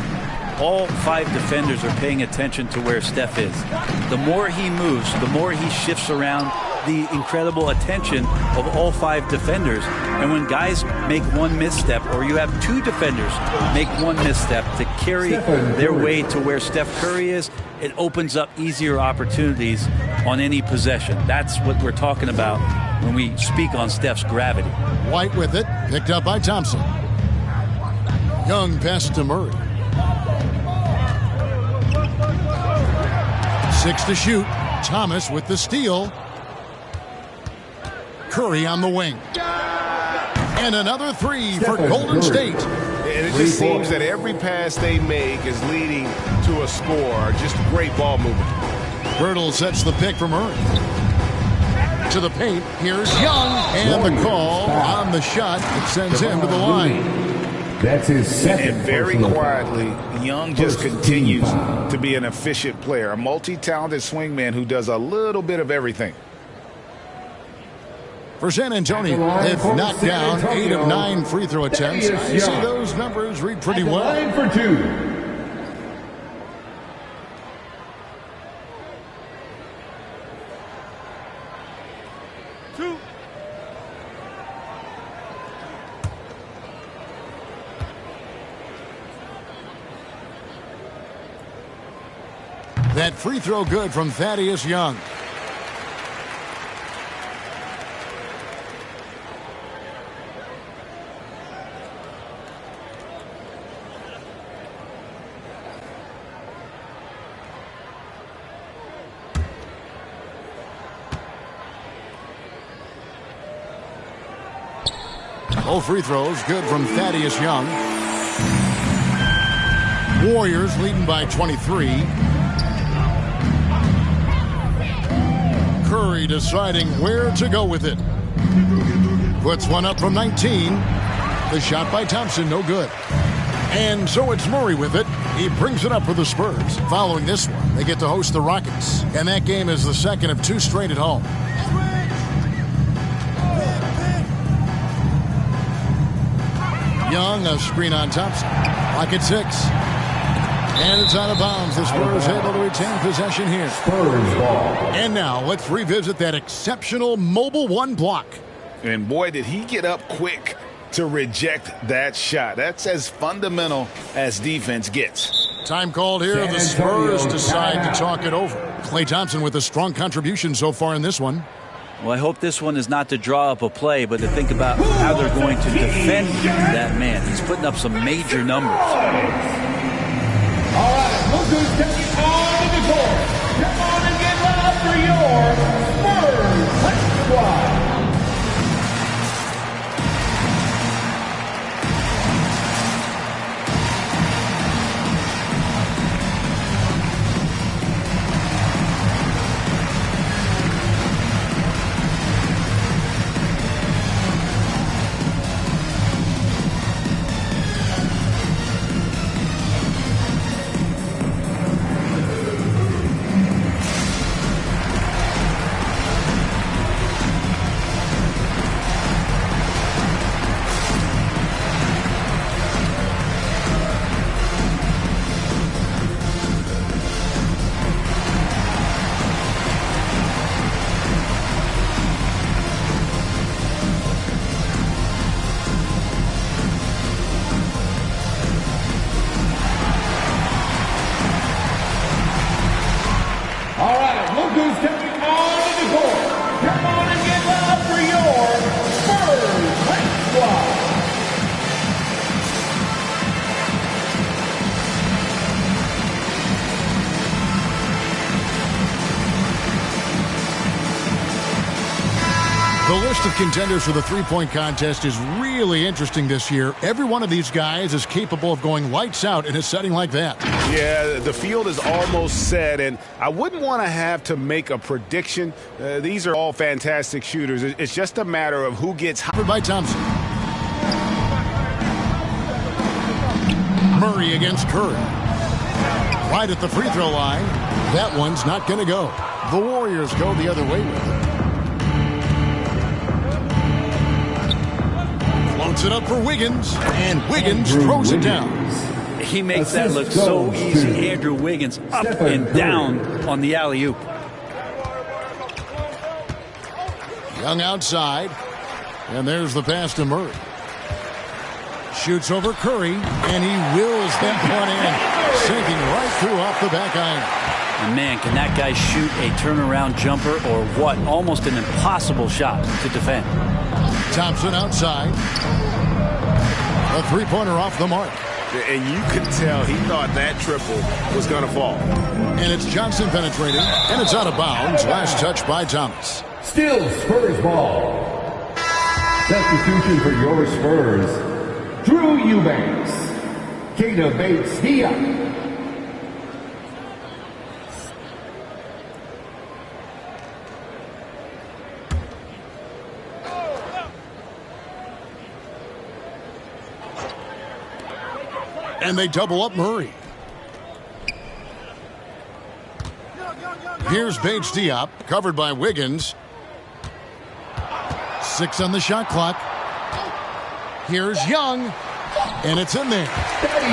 all five defenders are paying attention to where Steph is. The more he moves, the more he shifts around, the incredible attention of all five defenders. And when guys make one misstep, or you have two defenders make one misstep to carry their way to where Steph Curry is, it opens up easier opportunities on any possession. That's what we're talking about when we speak on Steph's gravity. White with it, picked up by Thompson. Young pass to Murray. 6 to shoot. Thomas with the steal. Curry on the wing. And another three for Golden State. And it just seems that every pass they make is leading to a score. Just great ball movement. Birtle sets the pick for Murray. To the paint. Here's Young. And the call on the shot. It sends him to the line. That's his second. And very quietly, Young just continues to be an efficient player. A multi-talented swingman who does a little bit of everything. For San Antonio, they've knocked down 8 of 9 free throw attempts. I see those numbers read pretty well. 9 for 2. That free throw good from Thaddeus Young. All free throws good from Thaddeus Young. Warriors leading by 23. Curry deciding where to go with it. Puts one up from 19. The shot by Thompson, no good. And so it's Murray with it. He brings it up for the Spurs. Following this one, they get to host the Rockets. And that game is the second of 2 straight at home. Young, a screen on Thompson. Clock at 6. And it's out of bounds. The Spurs able to retain possession here. Spurs ball. And now let's revisit that exceptional mobile one block. And boy, did he get up quick to reject that shot. That's as fundamental as defense gets. Time called here. The Spurs decide to talk it over. Klay Thompson with a strong contribution so far in this one. Well, I hope this one is not to draw up a play, but to think about how they're going to defend that man. He's putting up some major numbers. All right, look who's stepping on the court. Come on and get loud for your Spurs squad. The list of contenders for the three-point contest is really interesting this year. Every one of these guys is capable of going lights out in a setting like that. Yeah, the field is almost set, and I wouldn't want to have to make a prediction. These are all fantastic shooters. It's just a matter of who gets hot. By Thompson. Murray against Curry. Right at the free throw line. That one's not going to go. The Warriors go the other way with it. Floats it up for Wiggins, and Wiggins throws it down. He makes that look so easy. Andrew Wiggins up and down on the alley-oop. Young outside, and there's the pass to Murray. Shoots over Curry, and he wills that one in, sinking right through off the back iron. And man, can that guy shoot a turnaround jumper or what? Almost an impossible shot to defend. Thompson outside. A three-pointer off the mark. And you could tell he thought that triple was going to fall. And it's Johnson penetrating, and it's out of bounds. Last touch by Thomas. Still Spurs ball. Substitution for your Spurs. Drew Eubanks. Kata Bates-Diop. And they double up Murray. Here's Bates-Diop, covered by Wiggins. 6 on the shot clock. Here's Young, and it's in there.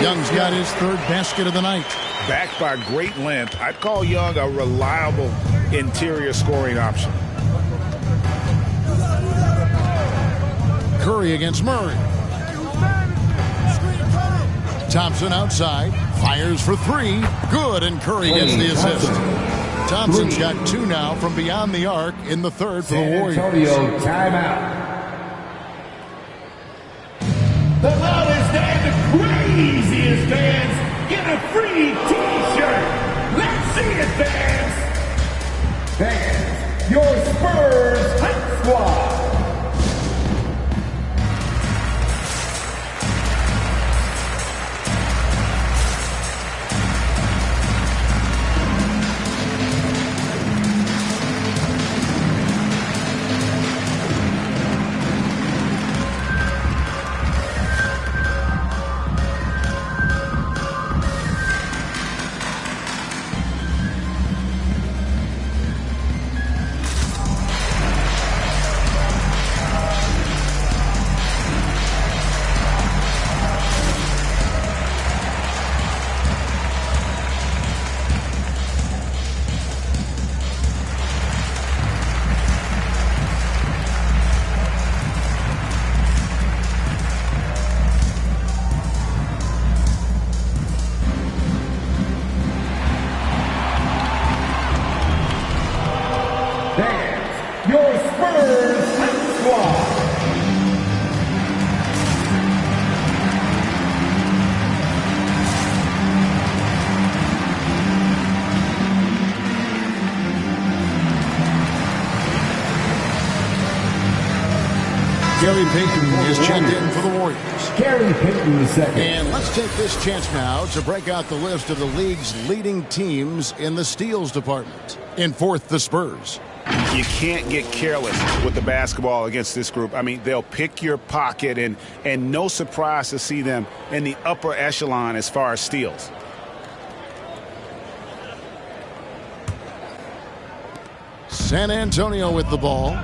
Young's got his third basket of the night. Backed by great length, I'd call Young a reliable interior scoring option. Curry against Murray. Thompson outside, fires for 3, good, and Curry gets the assist. Thompson's got 2 now from beyond the arc in the third for the Warriors. Antonio timeout. The loudest and the craziest fans get a free T-shirt. Let's see it, fans. Fans, your Spurs Hype Squad. Gary Payton is checked in for the Warriors. Gary Payton the second. And let's take this chance now to break out the list of the league's leading teams in the steals department. In fourth, the Spurs. You can't get careless with the basketball against this group. I mean, they'll pick your pocket, and no surprise to see them in the upper echelon as far as steals. San Antonio with the ball.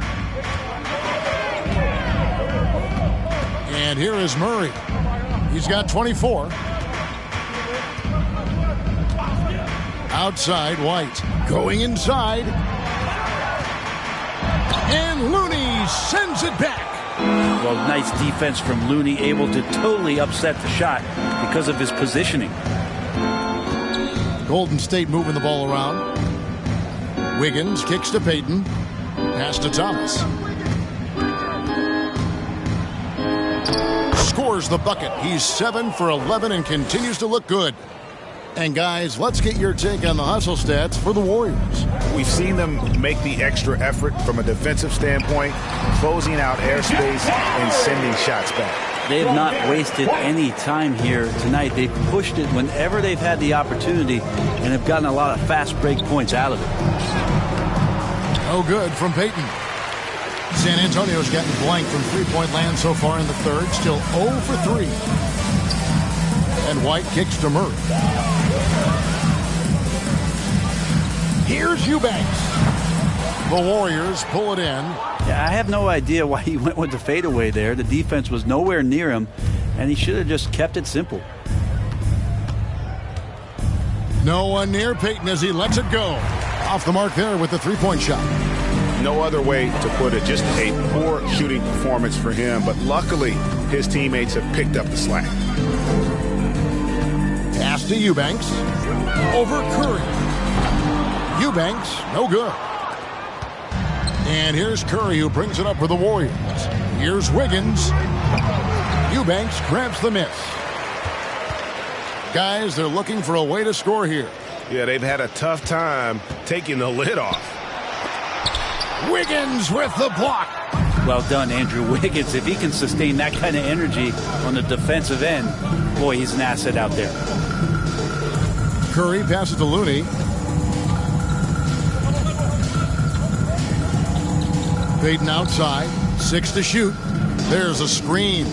And here is Murray. He's got 24. Outside, White. Going inside. And Looney sends it back. Well, nice defense from Looney, able to totally upset the shot because of his positioning. Golden State moving the ball around. Wiggins kicks to Payton. Pass to Thomas. Scores the bucket. He's 7 for 11 and continues to look good. And guys, let's get your take on the hustle stats for the Warriors. We've seen them make the extra effort from a defensive standpoint, closing out airspace and sending shots back. They have not wasted any time here tonight. They've pushed it whenever they've had the opportunity and have gotten a lot of fast break points out of it. No good from Payton. San Antonio's gotten blank from three-point land so far in the third. Still 0 for 3. And White kicks to Murray. Here's Eubanks. The Warriors pull it in. Yeah, I have no idea why he went with the fadeaway there. The defense was nowhere near him, and he should have just kept it simple. No one near Payton as he lets it go. Off the mark there with the three-point shot. No other way to put it. Just a poor shooting performance for him, but luckily his teammates have picked up the slack. Pass to Eubanks. Over Curry. Eubanks, no good. And here's Curry who brings it up for the Warriors. Here's Wiggins. Eubanks grabs the miss. Guys, they're looking for a way to score here. Yeah, they've had a tough time taking the lid off. Wiggins with the block. Well done, Andrew Wiggins. If he can sustain that kind of energy on the defensive end, boy, he's an asset out there. Curry passes to Looney. Payton outside. 6 to shoot. There's a screen.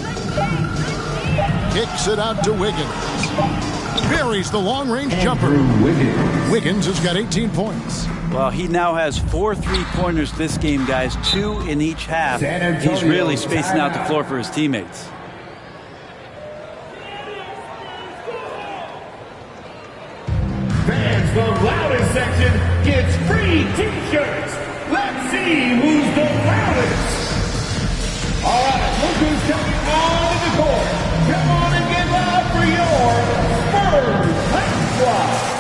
Kicks it out to Wiggins. Buries the long-range jumper. Wiggins has got 18 points. Well, he now has 4 3-pointers this game, guys. 2 in each half. He's really spacing out the floor for his teammates. Fans, the loudest section gets free T-shirts. Let's see who's the loudest. All right, look who's coming on the court. Come on and get loud for your Spurs High Squad.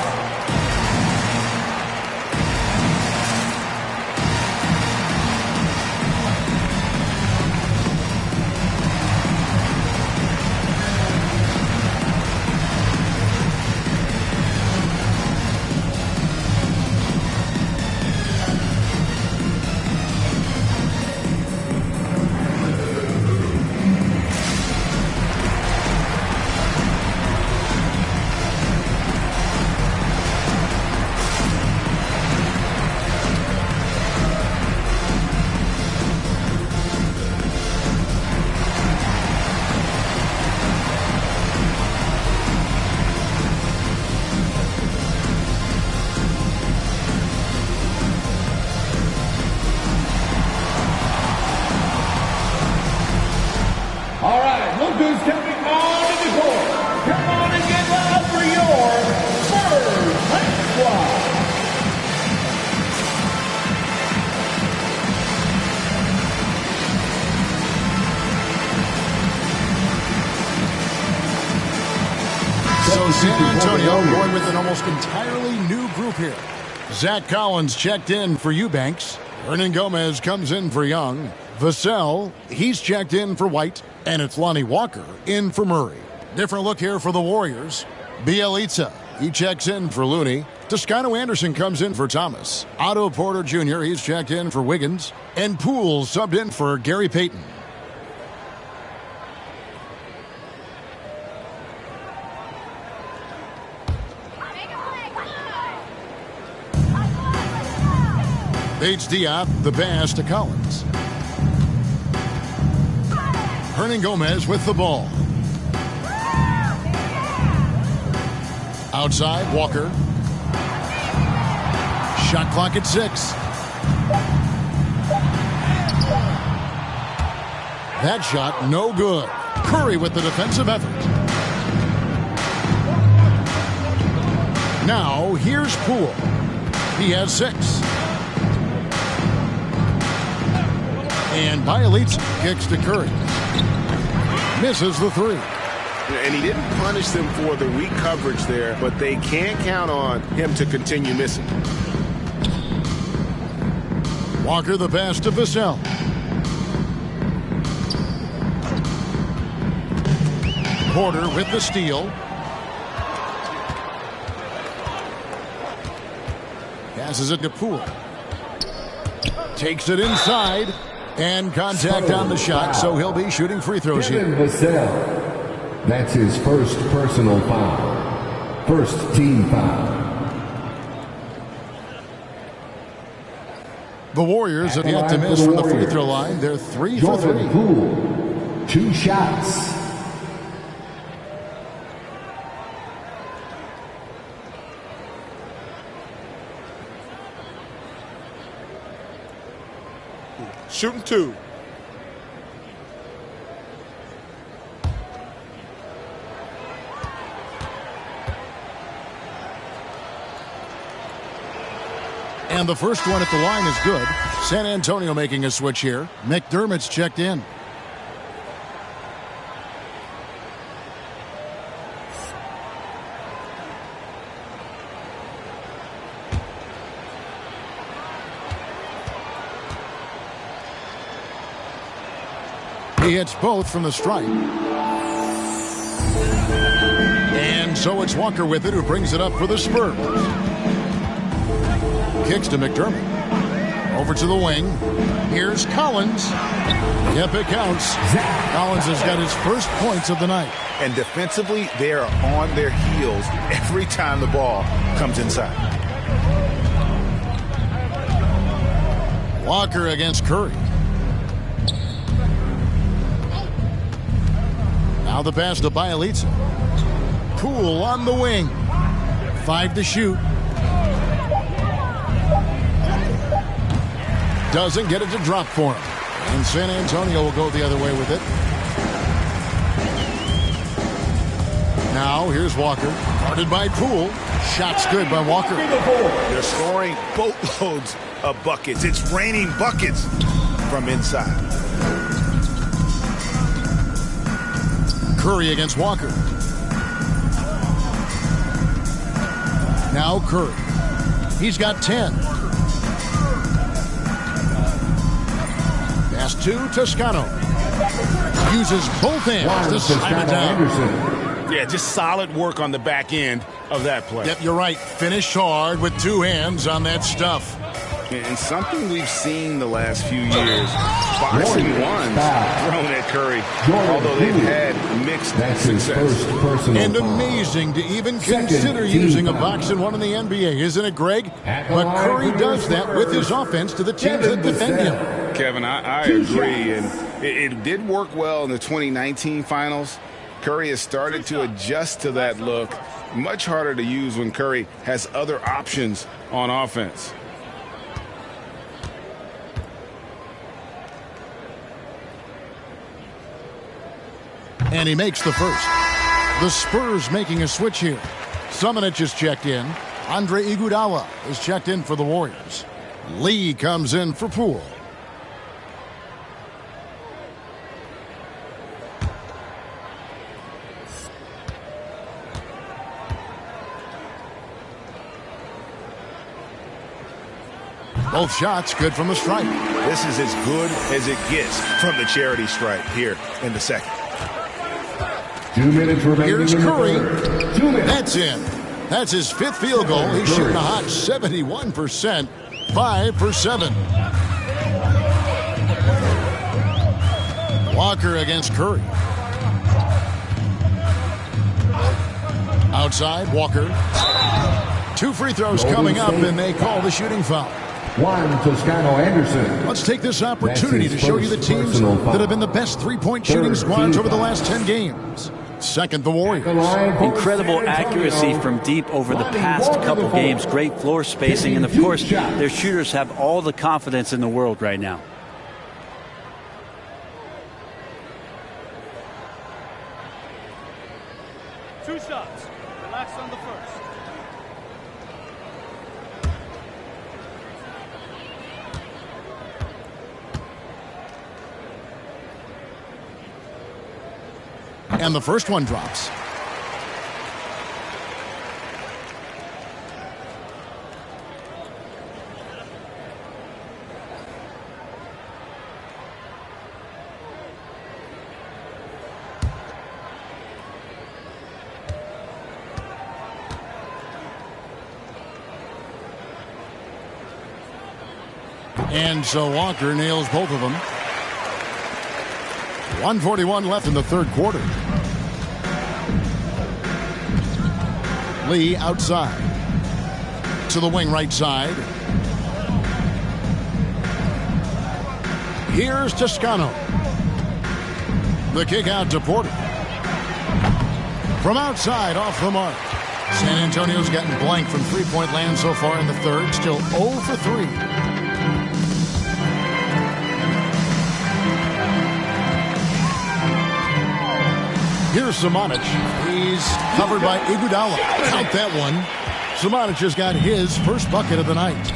So San Antonio going with an almost entirely new group here. Zach Collins checked in for Eubanks. Hernan Gomez comes in for Young. Vassell, he's checked in for White. And it's Lonnie Walker in for Murray. Different look here for the Warriors. Bielitsa, he checks in for Looney. Toscano Anderson comes in for Thomas. Otto Porter Jr., he's checked in for Wiggins. And Poole subbed in for Gary Payton. Feeds Diop, the pass to Collins. Hernangomez with the ball. Outside, Walker. Shot clock at 6. That shot, no good. Curry with the defensive effort. Now, here's Poole. He has 6. And Bielitsa kicks to Curry. Misses the 3. And he didn't punish them for the weak coverage there, but they can't count on him to continue missing. Walker the pass to Vassell. Porter with the steal. Passes it to Poole. Takes it inside. And contact on the shot, so he'll be shooting free throws here. Vassell. That's his first personal foul. First team foul. The Warriors have yet to miss from the free throw line. They're 3 for 3. Poole, 2 shots. Shooting 2. And the first one at the line is good. San Antonio making a switch here. McDermott's checked in. He hits both from the stripe. And so it's Walker with it, who brings it up for the Spurs. Kicks to McDermott. Over to the wing. Here's Collins. Yep, it counts. Collins has got his first points of the night. And defensively, they are on their heels every time the ball comes inside. Walker against Curry. Now the pass to Bielitsa. Poole on the wing. 5 to shoot. Doesn't get it to drop for him. And San Antonio will go the other way with it. Now here's Walker. Guarded by Poole. Shot's good by Walker. They're scoring boatloads of buckets. It's raining buckets from inside. Curry against Walker. Now Curry. He's got 10. Pass to Toscano. Uses both hands to slam it down. Yeah, just solid work on the back end of that play. Yep, you're right. Finish hard with 2 hands on that stuff. And something we've seen the last few years, boxing ones thrown at Curry, although they've had mixed success. And amazing to even consider using a boxing one in the NBA, isn't it, Greg? But Curry does that with his offense to the teams that defend him. Kevin, I agree, and it did work well in the 2019 finals. Curry has started to adjust to that look. Much harder to use when Curry has other options on offense. And he makes the first. The Spurs making a switch here. Sumanic is checked in. Andre Iguodala is checked in for the Warriors. Lee comes in for Poole. Both shots good from the stripe. This is as good as it gets from the charity stripe here in the second. 2 minutes remaining. Here's Curry. 2 minutes. That's in. That's his 5th field goal. He's shooting a hot 71%. 5 for 7. Walker against Curry. Outside, Walker. 2 free throws coming up, and they call the shooting foul. Juan Toscano Anderson. Let's take this opportunity to show you the teams that have been the best three-point shooting squads over the last 10 games. Second, the Warriors. Incredible accuracy from deep over the past couple games. Great floor spacing. And, of course, their shooters have all the confidence in the world right now. Two shots. Relax on the first. And the first one drops. And so Walker nails both of them. 1:41 left in the third quarter. Lee outside. To the wing right side. Here's Toscano. The kick out to Porter. From outside, off the mark. San Antonio's gotten blank from three-point land so far in the third. Still 0 for 3. Here's Samanic. He's covered by Iguodala. Count that one. Samanic just got his first bucket of the night.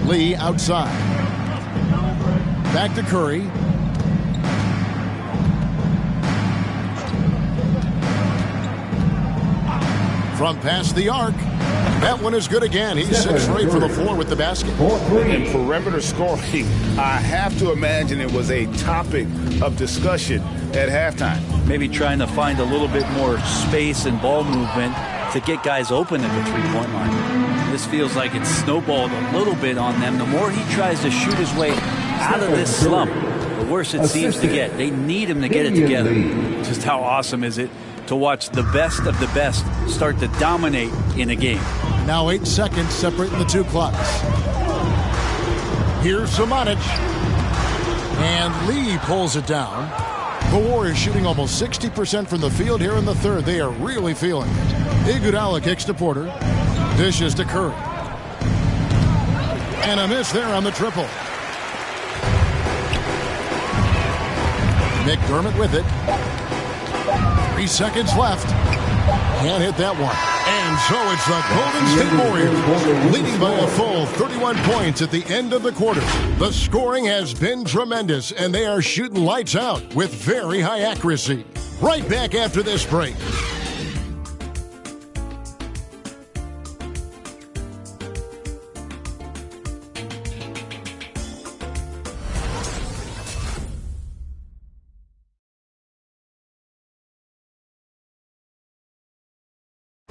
Lee outside. Back to Curry. From past the arc. That one is good again. He's 6 straight for the floor with the basket. And perimeter scoring, I have to imagine it was a topic of discussion at halftime. Maybe trying to find a little bit more space and ball movement to get guys open at the three-point line. This feels like it's snowballed a little bit on them. The more he tries to shoot his way out of this slump, the worse it seems to get. They need him to get it together. Just how awesome is it to watch the best of the best start to dominate in a game. Now 8 seconds separating the two clocks. Here's Samanic. And Lee pulls it down. The Warriors shooting almost 60% from the field here in the third. They are really feeling it. Iguodala kicks to Porter. Dishes to Curry. And a miss there on the triple. McDermott with it. 3 seconds left. Can't hit that one. And so it's the Golden State Warriors leading by a full 31 points at the end of the quarter. The scoring has been tremendous, and they are shooting lights out with very high accuracy. Right back after this break.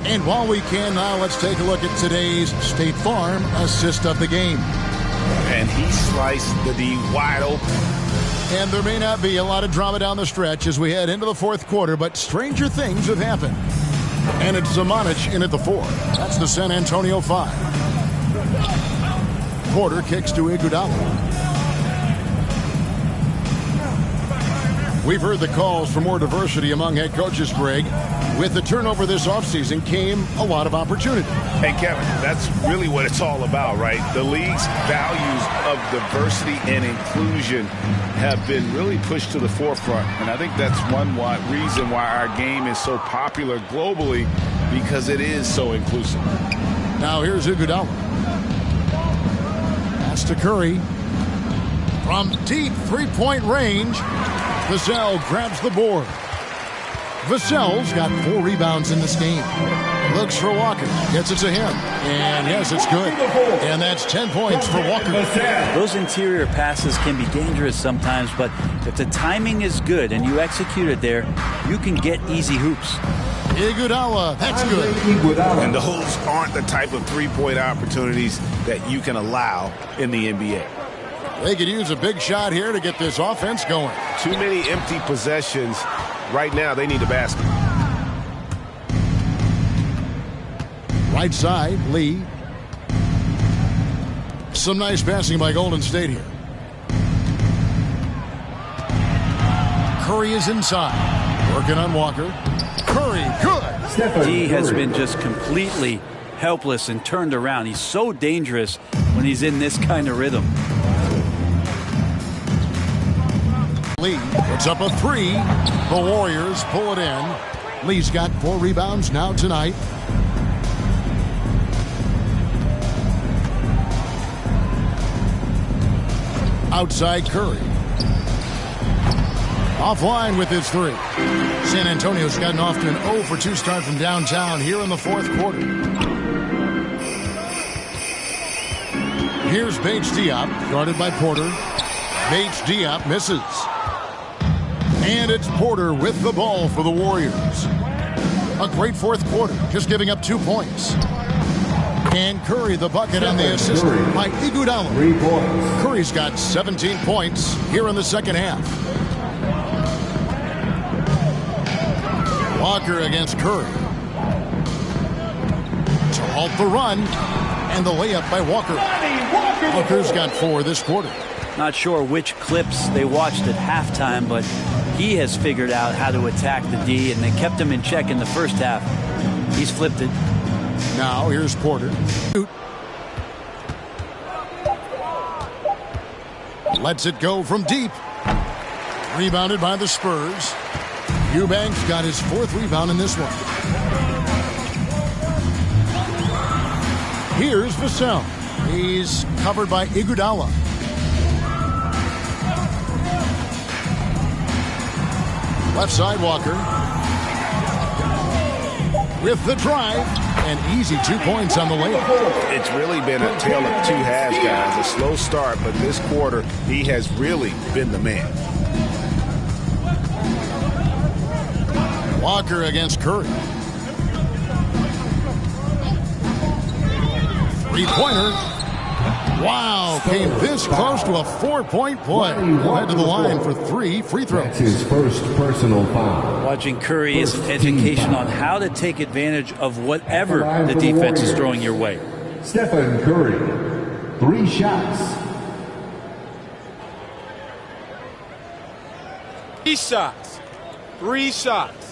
And while we can now, let's take a look at today's State Farm assist of the game. And he sliced the D wide open. And there may not be a lot of drama down the stretch as we head into the fourth quarter, but stranger things have happened. And it's Samanic in at the 4. That's the San Antonio 5. Porter kicks to Iguodala. We've heard the calls for more diversity among head coaches, Greg. With the turnover this offseason came a lot of opportunity. Hey, Kevin, that's really what it's all about, right? The league's values of diversity and inclusion have been really pushed to the forefront. And I think that's one reason why our game is so popular globally, because it is so inclusive. Now here's Iguodala. Pass to Curry. From deep three-point range, Vassell grabs the board. Vassell's got 4 rebounds in this game. Looks for Walker. Gets it to him. And yes, it's good. And that's 10 points for Walker. Those interior passes can be dangerous sometimes, but if the timing is good and you execute it there, you can get easy hoops. Iguodala, that's good. And those aren't the type of three-point opportunities that you can allow in the NBA. They could use a big shot here to get this offense going. Too many empty possessions. Right now, they need a basket. Right side, Lee. Some nice passing by Golden State here. Curry is inside. Working on Walker. Curry, good. He has been just completely helpless and turned around. He's so dangerous when he's in this kind of rhythm. Lee puts up a three. The Warriors pull it in. Lee's got 4 rebounds now tonight. Outside Curry. Offline with his 3. San Antonio's gotten off to an 0 for 2 start from downtown here in the 4th quarter. Here's Bates Diop, guarded by Porter. Bates Diop misses. And it's Porter with the ball for the Warriors. A great 4th quarter, just giving up 2 points. And Curry the bucket on the assist by Iguodala. 3 points. Curry's got 17 points here in the second half. Walker against Curry. To halt the run. And the layup by Walker. Walker's got 4 this quarter. Not sure which clips they watched at halftime, but he has figured out how to attack the D, and they kept him in check in the first half. He's flipped it. Now here's Porter. Lets it go from deep. Rebounded by the Spurs. Eubanks got his 4th rebound in this one. Here's Vassell. He's covered by Iguodala. Left side Walker. With the drive. And easy 2 points on the layup. It's really been a tale of 2 halves, guys. A slow start, but this quarter, he has really been the man. Walker against Curry. 3-pointer. Wow, came this close to a 4-point play. Led to the line for 3 free throws. That's his first personal foul. Watching Curry is education on how to take advantage of whatever the defense is throwing your way. Stephen Curry, 3 shots. 3 shots. 3 shots.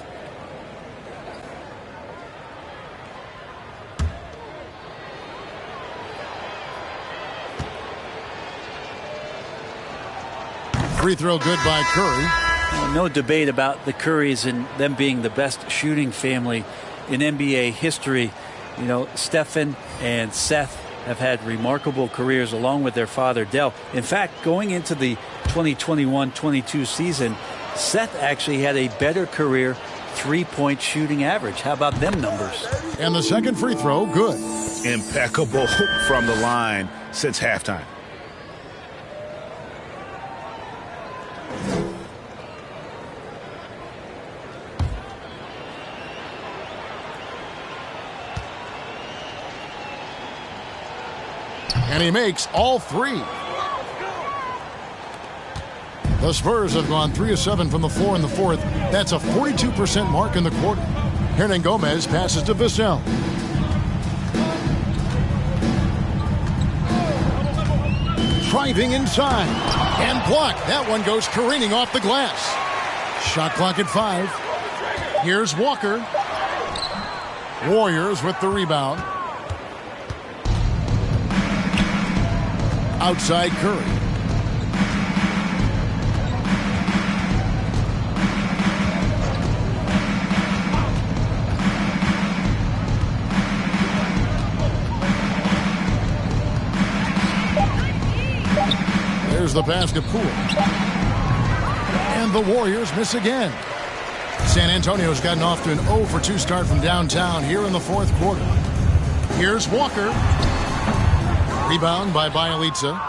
Free throw good by Curry. No debate about the Currys and them being the best shooting family in NBA history. You know, Stephen and Seth have had remarkable careers along with their father, Dell. In fact, going into the 2021-22 season, Seth actually had a better career 3-point shooting average. How about them numbers? And the second free throw, good. Impeccable from the line since halftime. And he makes all 3. The Spurs have gone 3 of 7 from the floor in the 4th. That's a 42% mark in the quarter. Hernan Gomez passes to Vassell. Driving inside. And blocked. That one goes careening off the glass. Shot clock at 5. Here's Walker. Warriors with the rebound. Outside Curry. There's the basket Poole. And the Warriors miss again. San Antonio's gotten off to an 0 for 2 start from downtown here in the 4th quarter. Here's Walker. Rebound by Bielitsa.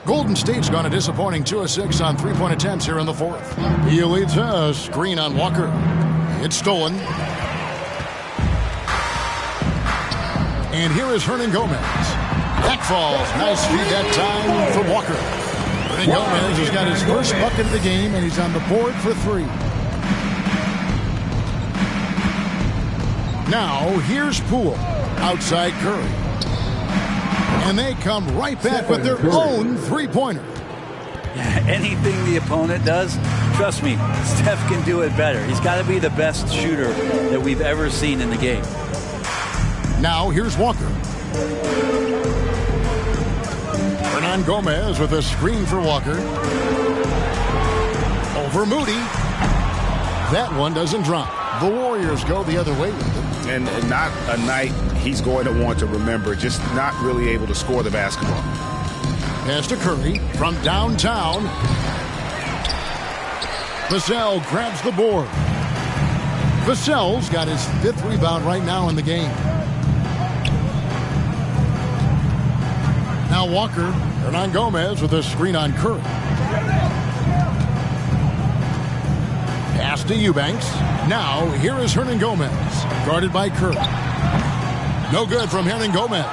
Golden State's gone a disappointing 2 of 6 on 3-point attempts here in the 4th. Bielitsa, a screen on Walker. It's stolen. And here is Hernan Gomez. That falls. Nice feed that time for Walker. Hernan Gomez has got his first bucket of the game, and he's on the board for 3. Now, here's Poole. Outside Curry. And they come right back with their own three-pointer. Anything the opponent does, trust me, Steph can do it better. He's got to be the best shooter that we've ever seen in the game. Now here's Walker. Hernan Gomez with a screen for Walker. Over Moody. That one doesn't drop. The Warriors go the other way with it. And not a night he's going to want to remember, just not really able to score the basketball. Pass to Curry from downtown. Vassell grabs the board. Vassell's got his 5th rebound right now in the game. Now Walker, Hernan Gomez with a screen on Curry. Pass to Eubanks. Now here is Hernan Gomez, guarded by Curry. No good from Hernan Gomez.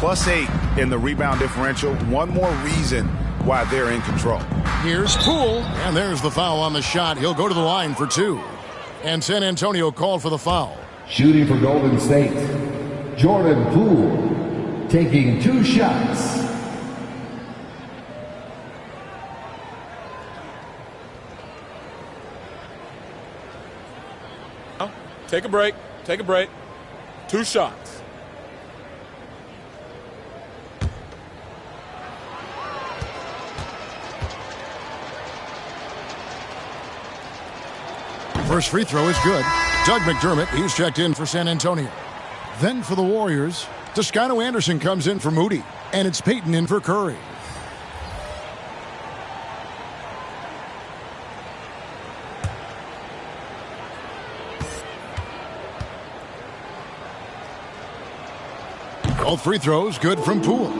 +8 in the rebound differential. One more reason why they're in control. Here's Poole, and there's the foul on the shot. He'll go to the line for 2. And San Antonio called for the foul. Shooting for Golden State, Jordan Poole, taking 2 shots. Take a break. Take a break. 2 shots. First free throw is good. Doug McDermott, he's checked in for San Antonio. Then for the Warriors, Toscano Anderson comes in for Moody. And it's Payton in for Curry. Both free throws good from Poole.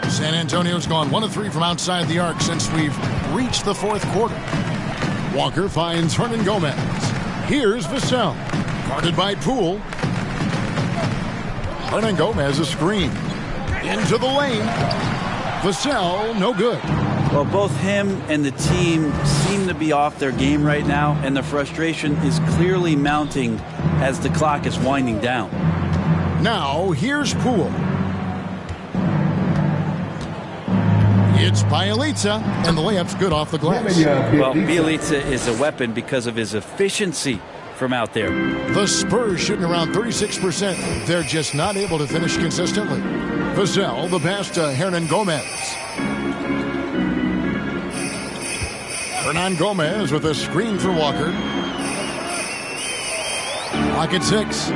San Antonio's gone 1 of 3 from outside the arc since we've reached the 4th quarter. Walker finds Hernan Gomez. Here's Vassell, guarded by Poole. Hernan Gomez a screen. Into the lane. Vassell, no good. Well, both him and the team seem to be off their game right now, and the frustration is clearly mounting as the clock is winding down. Now, here's Poole. It's Bielitsa, and the layup's good off the glass. Well, Bielitsa is a weapon because of his efficiency from out there. The Spurs shooting around 36%. They're just not able to finish consistently. Vassell, the pass to Hernan Gomez. Hernan Gomez with a screen for Walker. Clock at 6.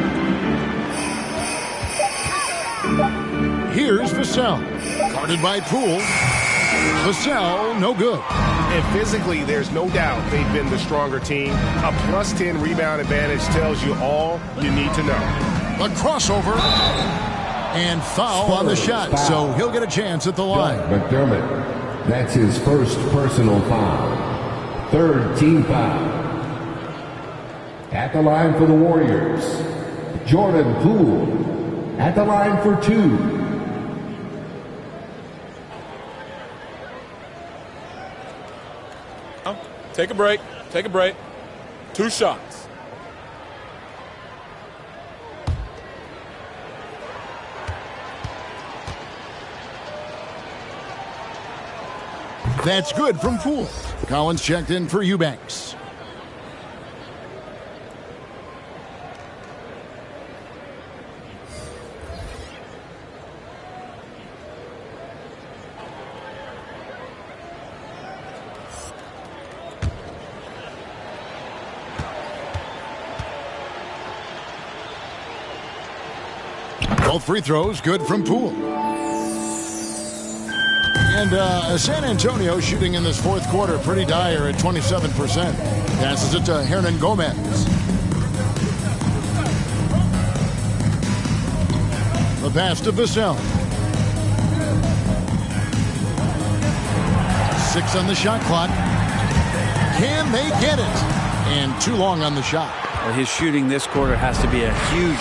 Here's Vassell, guarded by Poole. Vassell, no good. And physically, there's no doubt they've been the stronger team. A +10 rebound advantage tells you all you need to know. A crossover and foul on the shot, so he'll get a chance at the line. McDermott, that's his first personal foul. 3rd team foul. At the line for the Warriors, Jordan Poole. At the line for 2. Take a break. Take a break. 2 shots. That's good from Poole. Collins checked in for Eubanks. Both free throws good from Poole. And San Antonio shooting in this 4th quarter pretty dire at 27%. Passes it to Hernan Gomez. The pass to Vassell. 6 on the shot clock. Can they get it? And too long on the shot. Well, his shooting this quarter has to be a huge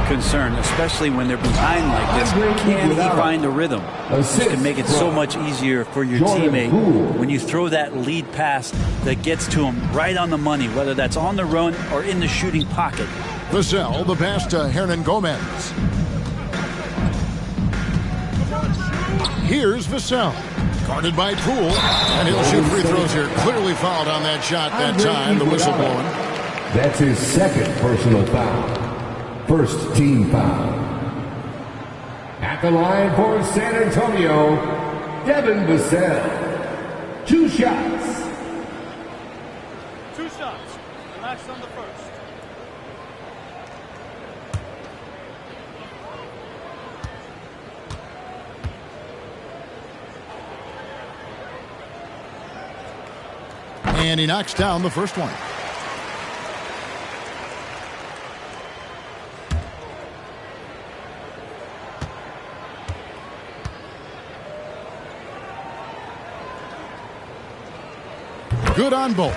concern, especially when they're behind like this. Can he find a rhythm? This can make it so much easier for your teammate when you throw that lead pass that gets to him right on the money, whether that's on the run or in the shooting pocket. Vassell, the pass to Hernan Gomez. Here's Vassell. Guarded by Poole. And he'll shoot free throws here. Clearly fouled on that shot that time. The whistle blowing. That's his second personal foul. First team foul. At the line for San Antonio, Devin Vassell. 2 shots. 2 shots. Relax on the first. And he knocks down the first one. Good on both.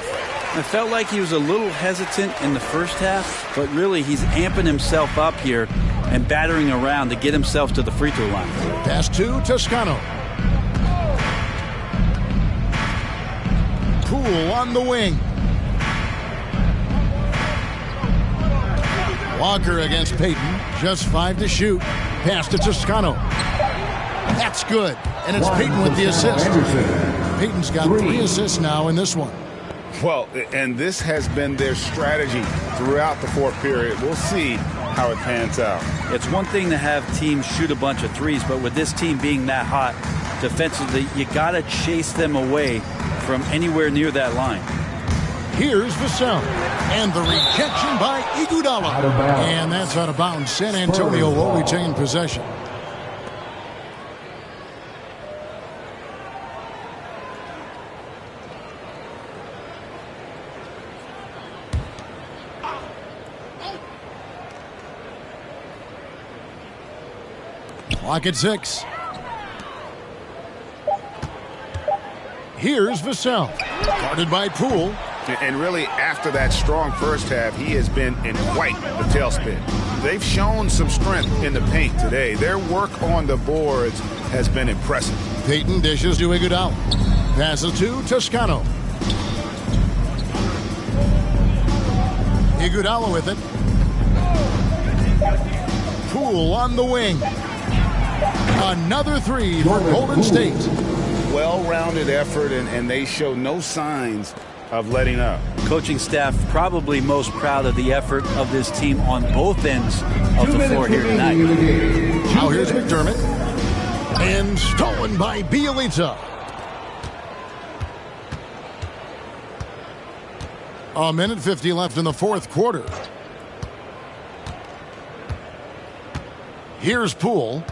It felt like he was a little hesitant in the first half, but really he's amping himself up here and battering around to get himself to the free throw line. Pass to Toscano. Poole on the wing. Walker against Payton. Just 5 to shoot. Pass to Toscano. That's good. And it's Payton with the assist. Payton's got 3 assists now in this one. Well, and this has been their strategy throughout the fourth period. We'll see how it pans out. It's one thing to have teams shoot a bunch of threes, but with this team being that hot defensively, you got to chase them away from anywhere near that line. Here's Vassell. And the rejection by Iguodala. And that's out of bounds. San Antonio will retain possession. Clock at 6. Here's Vassell. Guarded by Poole. And really, after that strong first half, he has been in quite the tailspin. They've shown some strength in the paint today. Their work on the boards has been impressive. Payton dishes to Iguodala. Passes to Toscano. Iguodala with it. Poole on the wing. Another 3 for Golden State. Well-rounded effort, and they show no signs of letting up. Coaching staff probably most proud of the effort of this team on both ends of the floor here tonight. Now here's McDermott. And stolen by Bielitsa. A minute 50 left in the fourth quarter. Here's Poole.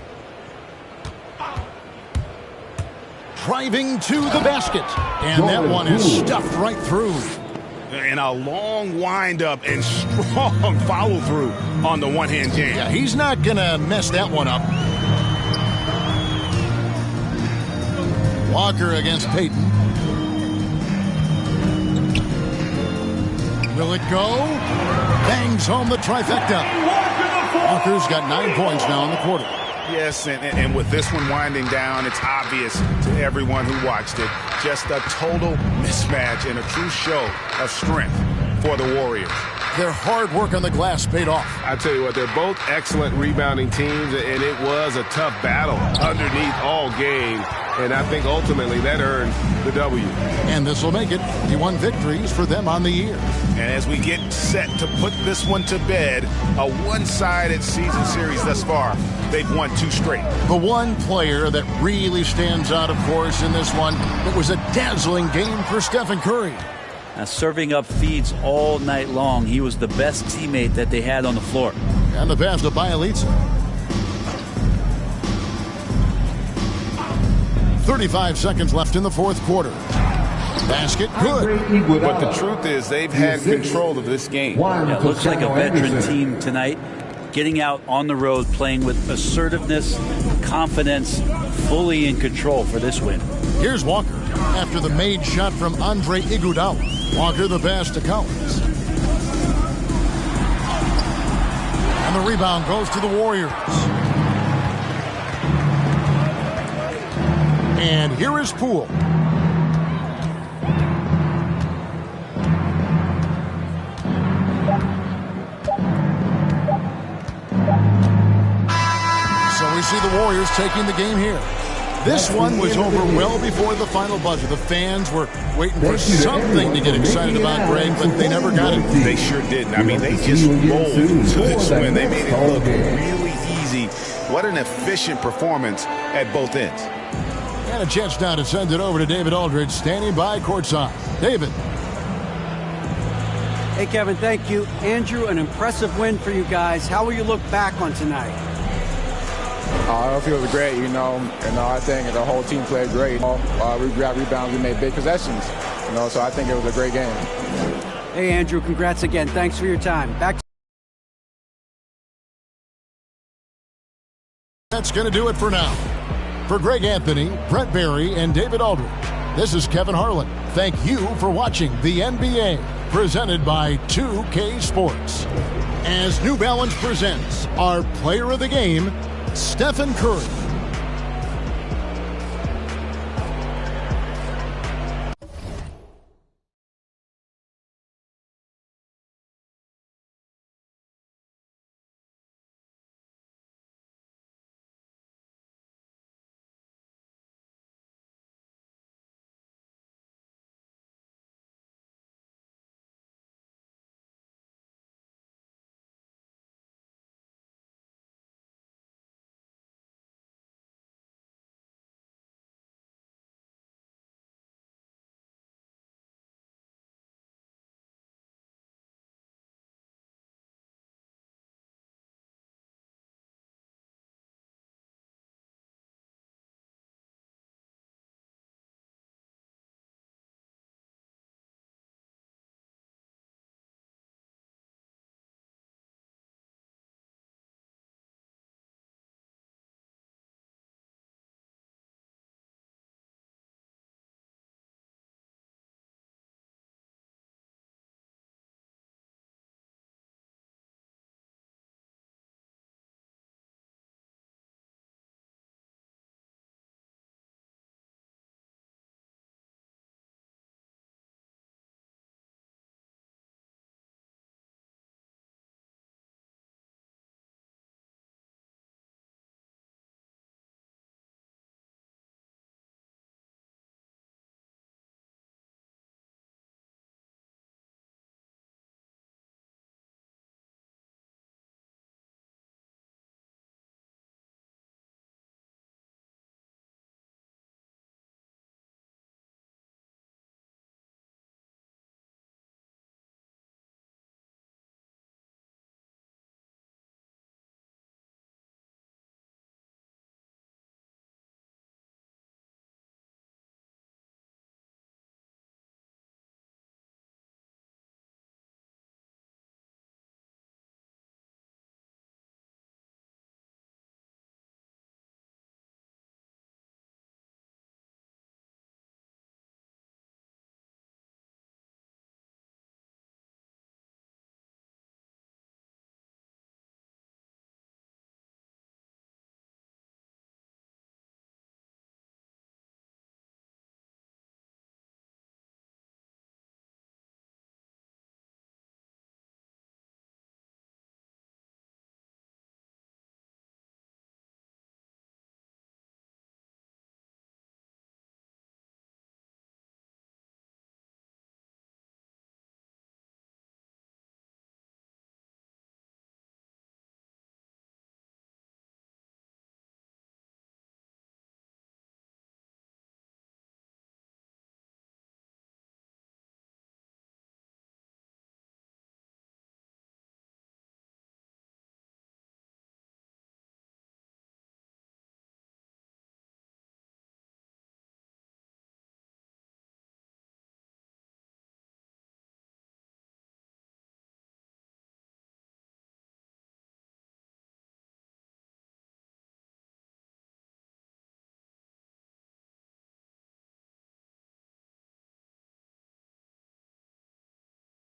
Driving to the basket. And that one is stuffed right through. And a long windup and strong follow-through on the one-hand jam. Yeah, he's not going to mess that one up. Walker against Payton. Will it go? Bangs home the trifecta. Walker's got 9 points now in the quarter. Yes, and with this one winding down, it's obvious to everyone who watched it. Just a total mismatch and a true show of strength for the Warriors. Their hard work on the glass paid off. I tell you what, they're both excellent rebounding teams, and it was a tough battle underneath all game. And I think ultimately that earned the W. And this will make it 51 victories for them on the year. And as we get set to put this one to bed, a one-sided season series thus far, they've won 2 straight. The one player that really stands out, of course, in this one, it was a dazzling game for Stephen Curry. Serving up feeds all night long. He was the best teammate that they had on the floor. And the pass to Bielitsa. 35 seconds left in the fourth quarter. Basket good. But the truth is they've had control of this game. Yeah, it looks like a veteran team tonight. Getting out on the road, playing with assertiveness, confidence, fully in control for this win. Here's Walker after the made shot from Andre Iguodala. Walker the pass to Collins. And the rebound goes to the Warriors. And here is Poole. So we see the Warriors taking the game here. This one was over well before the final buzzer. The fans were waiting for something to get excited about, Greg, but they never got it. They sure didn't. I mean, they just rolled to this win. They made it look really easy. What an efficient performance at both ends. And a chance now to send it over to David Aldridge, standing by courtside. David. Hey, Kevin, thank you. Andrew, an impressive win for you guys. How will you look back on tonight? I feel great, I think the whole team played great. We got rebounds, we made big possessions, so I think it was a great game. Hey, Andrew, congrats again. Thanks for your time. Back. That's going to do it for now. For Greg Anthony, Brett Barry, and David Aldridge, this is Kevin Harlan. Thank you for watching the NBA, presented by 2K Sports. As New Balance presents our player of the game, Stephen Curry.